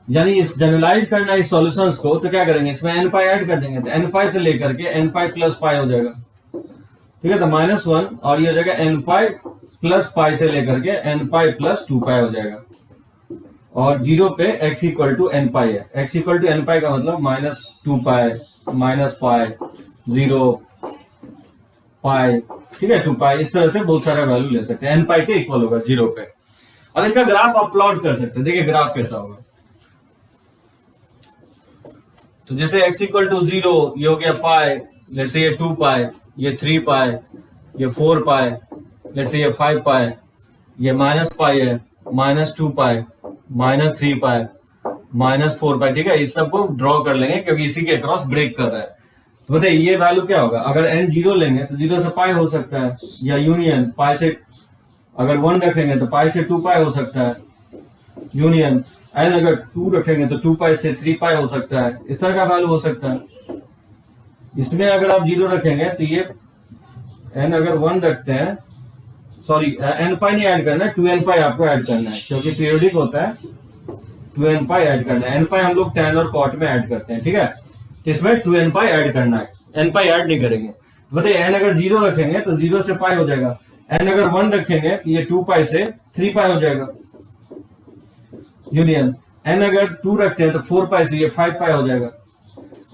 Speaker 1: यानी इस जनरलाइज करना इस सॉल्यूशंस को, तो क्या करेंगे, इसमें n पाई ऐड कर देंगे, तो n पाई से लेकर के n पाई प्लस पाई हो जाएगा। ठीक है, तो -1 और ये हो जाएगा n पाई प्लस पाई से लेकर के n पाई प्लस 2 पाई हो जाएगा, और 0 पे x इक्वल टू n पाई है। x इक्वल टू n पाई का मतलब -2 पाई, -पाई, 0 पाई, ठीक है, 2 पाई। इस तरह से बहुत सारे वैल्यू ले सकते हैं, n पाई के इक्वल होगा 0 पे। अब इसका ग्राफ आप प्लॉट कर सकते हैं। देखिए ग्राफ कैसा होगा, तो जैसे x इक्वल टू 0, ये हो गया पाई, लेट्स से ये 2 पाई, ये 3 पाई, ये 4 पाई, लेट्स से ये 5 पाई, ये -पाई है, -2 पाई, -3 पाई, -4 पाई। ठीक है, इस सब को ड्रॉ कर लेंगे क्योंकि इसी के क्रॉस ब्रेक कर रहा है। तो बताइए ये वैल्यू क्या होगा, अगर n जीरो लेंगे तो जीरो से पाई हो सकता है, या यूनियन पाई से, अगर 1 रखेंगे तो पाई से 2 पाई हो सकता है, यूनियन n अगर 2 रखेंगे तो 2 पाई से 3 पाई हो सकता है, इस तरह का वैल्यू हो सकता है। इसमें अगर आप जीरो रखेंगे तो ये n अगर 1 रखते हैं, सॉरी n पाई नहीं ऐड करना है, 2n पाई आपको ऐड करना है, क्योंकि पीरियोडिक होता है, 2n पाई ऐड करना है। n पाई हम लोग tan और cot में ऐड करते हैं, ठीक है, तो इसमें 2n पाई ऐड करना है, n पाई ऐड नहीं करेंगे। बताइए n अगर जीरो रखेंगे तो जीरो से पाई हो जाएगा, n अगर 1 रखेंगे तो ये 2 पाई से 3 पाई हो जाएगा, यूनियन n अगर 2 रखते हैं तो 4 पाई से ये 5 पाई हो जाएगा।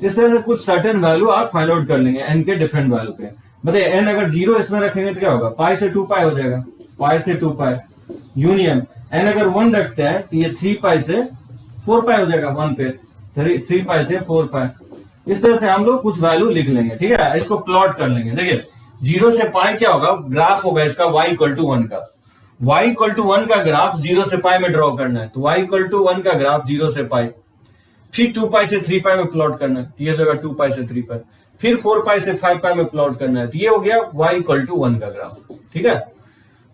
Speaker 1: इस तरह से कुछ सर्टेन वैल्यू आप फाइंड आउट कर लेंगे n के डिफरेंट वैल्यू पे। बताइए n अगर जीरो इसमें रखेंगे तो क्या होगा, पाई से 2 पाई हो जाएगा, पाई से 2 पाई, यूनियन n अगर 1 रखते हैं तो ये 3 पाई से 4 पाई हो जाएगा, 1 पे 3 पाई से 4 पाई। इस तरह से हम लोग कुछ वैल्यू लिख लेंगे, ठीक है, इसको प्लॉट कर लेंगे। देखिए जीरो से पाई क्या होगा, ग्राफ होगा इसका y इक्वल टू 1 का, y इक्वल टू 1 का ग्राफ जीरो से पाई में ड्रॉ करना है, तो y इक्वल टू 1 का ग्राफ जीरो से पाई, फिर 2 पाई से 3 पाई में प्लॉट करना है, ये जगह 2 पाई से 3 पाई, फिर 4 पाई से 5 पाई में प्लॉट करना है, तो ये हो गया y इक्वल टू 1 का ग्राफ, ठीक है।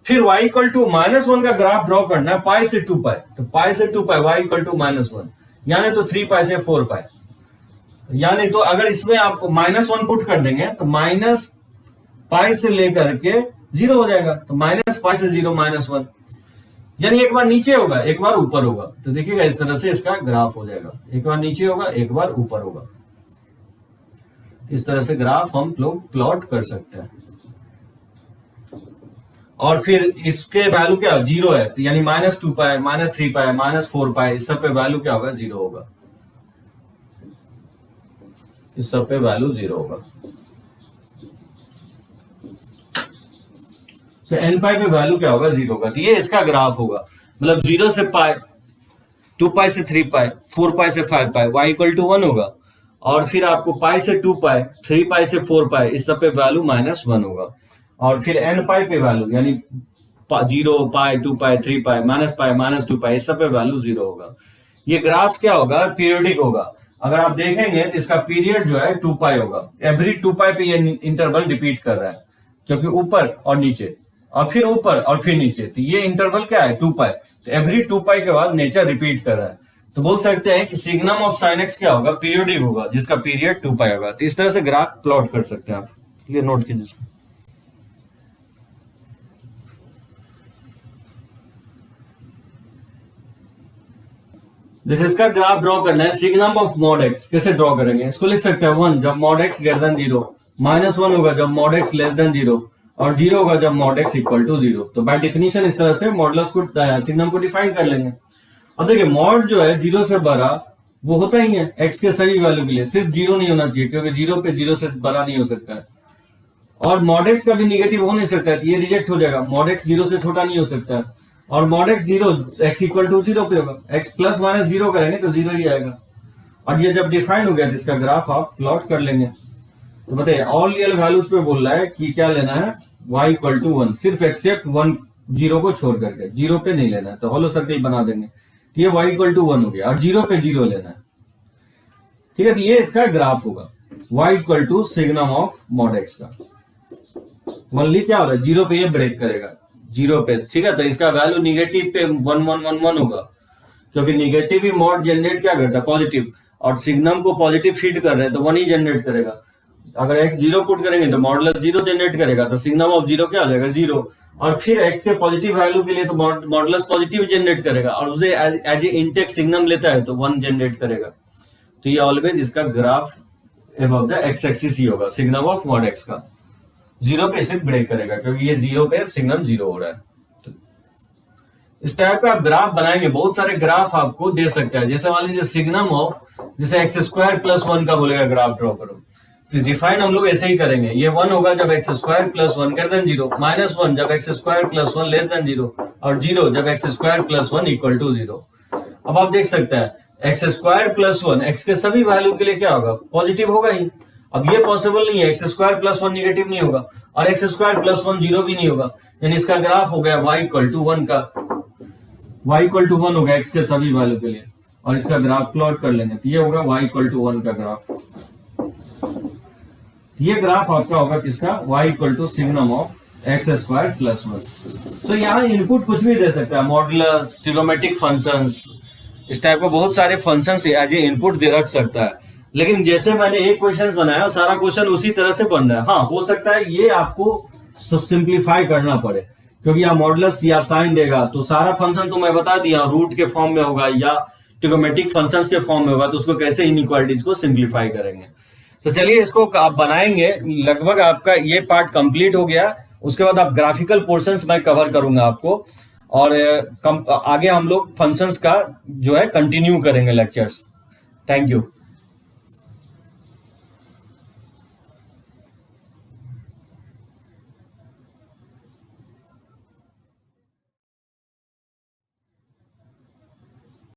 Speaker 1: फिर y इक्वल टू -1 का ग्राफ ड्रॉ करना है, पाई से 2 पाई, तो पाई से 2 पाई y इक्वल टू -1, यानी तो 3 पाई से 4 पाई, यानी तो अगर इसमें आप -1 पुट कर देंगे तो माइनस पाई से लेकर के 0 हो जाएगा, तो माइनस पाई से 0 -1, यानी एक बार नीचे होगा एक बार ऊपर होगा। तो देखिएगा इस तरह से इसका ग्राफ हो जाएगा, एक बार नीचे होगा एक बार ऊपर होगा, इस तरह से ग्राफ हम लोग प्लॉट कर सकते हैं। और फिर इसके वैल्यू क्या जीरो है, तो यानी -2 पाई, -3 पाई, -4 पाई, इस सब पे वैल्यू क्या होगा, जीरो होगा, इस सब पे वैल्यू जीरो होगा। तो n पाई पे वैल्यू क्या होगा, जीरो होगा, तो ये इसका ग्राफ होगा। मतलब जीरो से पाई, 2 पाई से 3 पाई, 4 पाई से 5 पाई, y इक्वल टू 1 होगा, और फिर आपको पाई से 2 पाई, 3 पाई से 4 पाई, इस सब पे वैल्यू -1 होगा। और फिर n पाई पे वैल्यू यानी 0 पाई, 2 पाई, 3 पाई, -पाई, -2 पाई, इस सब पे वैल्यू जीरो होगा। ये ग्राफ क्या होगा, पीरियोडिक होगा। अगर आप देखेंगे तो इसका पीरियड जो है 2 पाई होगा, एवरी 2 पाई पे ये इंटरवल रिपीट कर रहा है, क्योंकि ऊपर और नीचे और फिर ऊपर और फिर नीचे, तो ये इंटरवल क्या है 2 पाई, तो एवरी 2 पाई के बाद नेचर रिपीट कर रहा है। तो बोल सकते हैं कि सिग्नम ऑफ साइन एक्स क्या होगा, पीरियोडिक होगा, जिसका पीरियड 2 पाई होगा। तो इस तरह से ग्राफ प्लॉट कर सकते हैं आप, ये नोट कीजिए। जिस इसका ग्राफ ड्रॉ करना है, सिग्नम ऑफ मॉड एक्स कैसे ड्रॉ करेंगे, इसको लिख सकते हैं 1 जब मॉड एक्स ग्रेटर देन 0, -1 होगा जब मॉड एक्स लेस देन 0, और 0 होगा जब मॉड एक्स इक्वल टू 0। तो बाय डेफिनेशन इस तरह से मॉडुलस को, सिग्नम को डिफाइन कर लेंगे। अब देखिए मॉड जो है 0 से बड़ा वो होता ही है एक्स के सभी वैल्यू के लिए, सिर्फ 0 नहीं होना चाहिए, क्योंकि 0 पे 0 से बड़ा नहीं हो सकता है, और मॉड एक्स का भी निगेटिव हो नहीं सकता है, तो ये रिजेक्ट हो जाएगा, मॉड एक्स 0 से छोटा नहीं हो सकता है, और mod x 0 x equal to 0 पे होगा, एक्स प्लस माइनस 0 करेंगे तो 0 ही आएगा। और ये जब डिफाइन हो गया तो इसका ग्राफ आप प्लॉट कर लेंगे। तो बताइए ऑल रियल वैल्यूज पे बोल रहा है कि क्या लेना है, y इक्वल टू 1, सिर्फ एक्सेप्ट 1 0 को छोड़ करके, 0 पे नहीं लेना है, तो होलो सर्कल बना देंगे, तो ये y इक्वल टू 1 हो गया, और 0 पे 0 लेना है, ठीक है। तो ये इसका ग्राफ होगा y equal to signum of mod x का। ओनली क्या हो रहा है, 0 पे ये ब्रेक करेगा, 0 पे, ठीक है। तो इसका वैल्यू निगेटिव पे 1 1 1 1 होगा, क्योंकि निगेटिव ही मॉड जनरेट क्या करता है, पॉजिटिव, और सिग्नम को पॉजिटिव फीड कर रहे हैं तो 1 ही जनरेट करेगा। अगर x 0 पुट करेंगे तो मॉडुलस 0 जनरेट करेगा, तो सिग्नम ऑफ 0 क्या हो जाएगा, 0, और फिर x के पॉजिटिव वैल्यू के लिए तो मॉडुलस पॉजिटिव जनरेट करेगा, और उसे एज ए इनटेक सिग्नम लेता है तो 1 जनरेट करेगा। तो ये ऑलवेज इसका graph above the x axis ही होगा, सिग्नम ऑफ मॉड x का। 0 पे सिर्फ ब्रेक करेगा, क्योंकि ये 0 पे सिग्नम 0 हो रहा है। तो इस टाइप का आप ग्राफ बनाएंगे, बहुत सारे ग्राफ आपको दे सकता है। जैसे मान लीजिए सिग्नम ऑफ, जैसे x² + 1 का बोलेगा ग्राफ ड्रॉ करो, तो डिफाइन हम लोग ऐसे ही करेंगे, ये 1 होगा जब x² + 1 greater than 0, -1 जब x² + 1 less than 0, और 0 जब x² + 1 equal to 0। अब आप देख सकते हैं x² + 1 x के सभी वैल्यू के लिए क्या होगा, पॉजिटिव होगा ही। अब ये पॉसिबल नहीं है, x² + 1 निगेटिव नहीं होगा, और x² + 1 0 भी नहीं होगा, यानी इसका ग्राफ हो गया y इक्वल टू 1 का, y इक्वल टू 1 होगा x के सभी वैल्यू के लिए, और इसका ग्राफ प्लॉट कर लेंगे, तो ये होगा y इक्वल टू 1 का ग्राफ। ये ग्राफ आपका होगा किसका, y equal to signum of x square plus 1। तो यहाँ इनपुट कुछ भी दे सकता है, मॉडुलस, ट्रिग्नोमेट्रिक फंक्शंस, इस टाइप का बहुत सारे फंक्शंस एज ए इनपुट दे रख सकता है। लेकिन जैसे मैंने एक क्वेश्चन बनाया सारा क्वेश्चन उसी तरह से बन रहा है। हाँ, हो सकता है ये आपको सिंप्लीफाई करना पड़े, क्योंकि यहाँ मॉडुलस या साइन देगा तो सारा फंक्शन तो मैं बता दिया रूट के फॉर्म में होगा या ट्रिग्नोमेट्रिक फंक्शंस के फॉर्म में होगा, तो उसको कैसे इनइक्वालिटीज को सिंप्लीफाई करेंगे। तो चलिए इसको आप बनाएंगे। लगभग आपका ये पार्ट कंप्लीट हो गया। उसके बाद आप ग्राफिकल पोर्शंस मैं कवर करूंगा आपको, और आगे हम लोग फंक्शंस का जो है कंटिन्यू करेंगे लेक्चर्स। Thank you.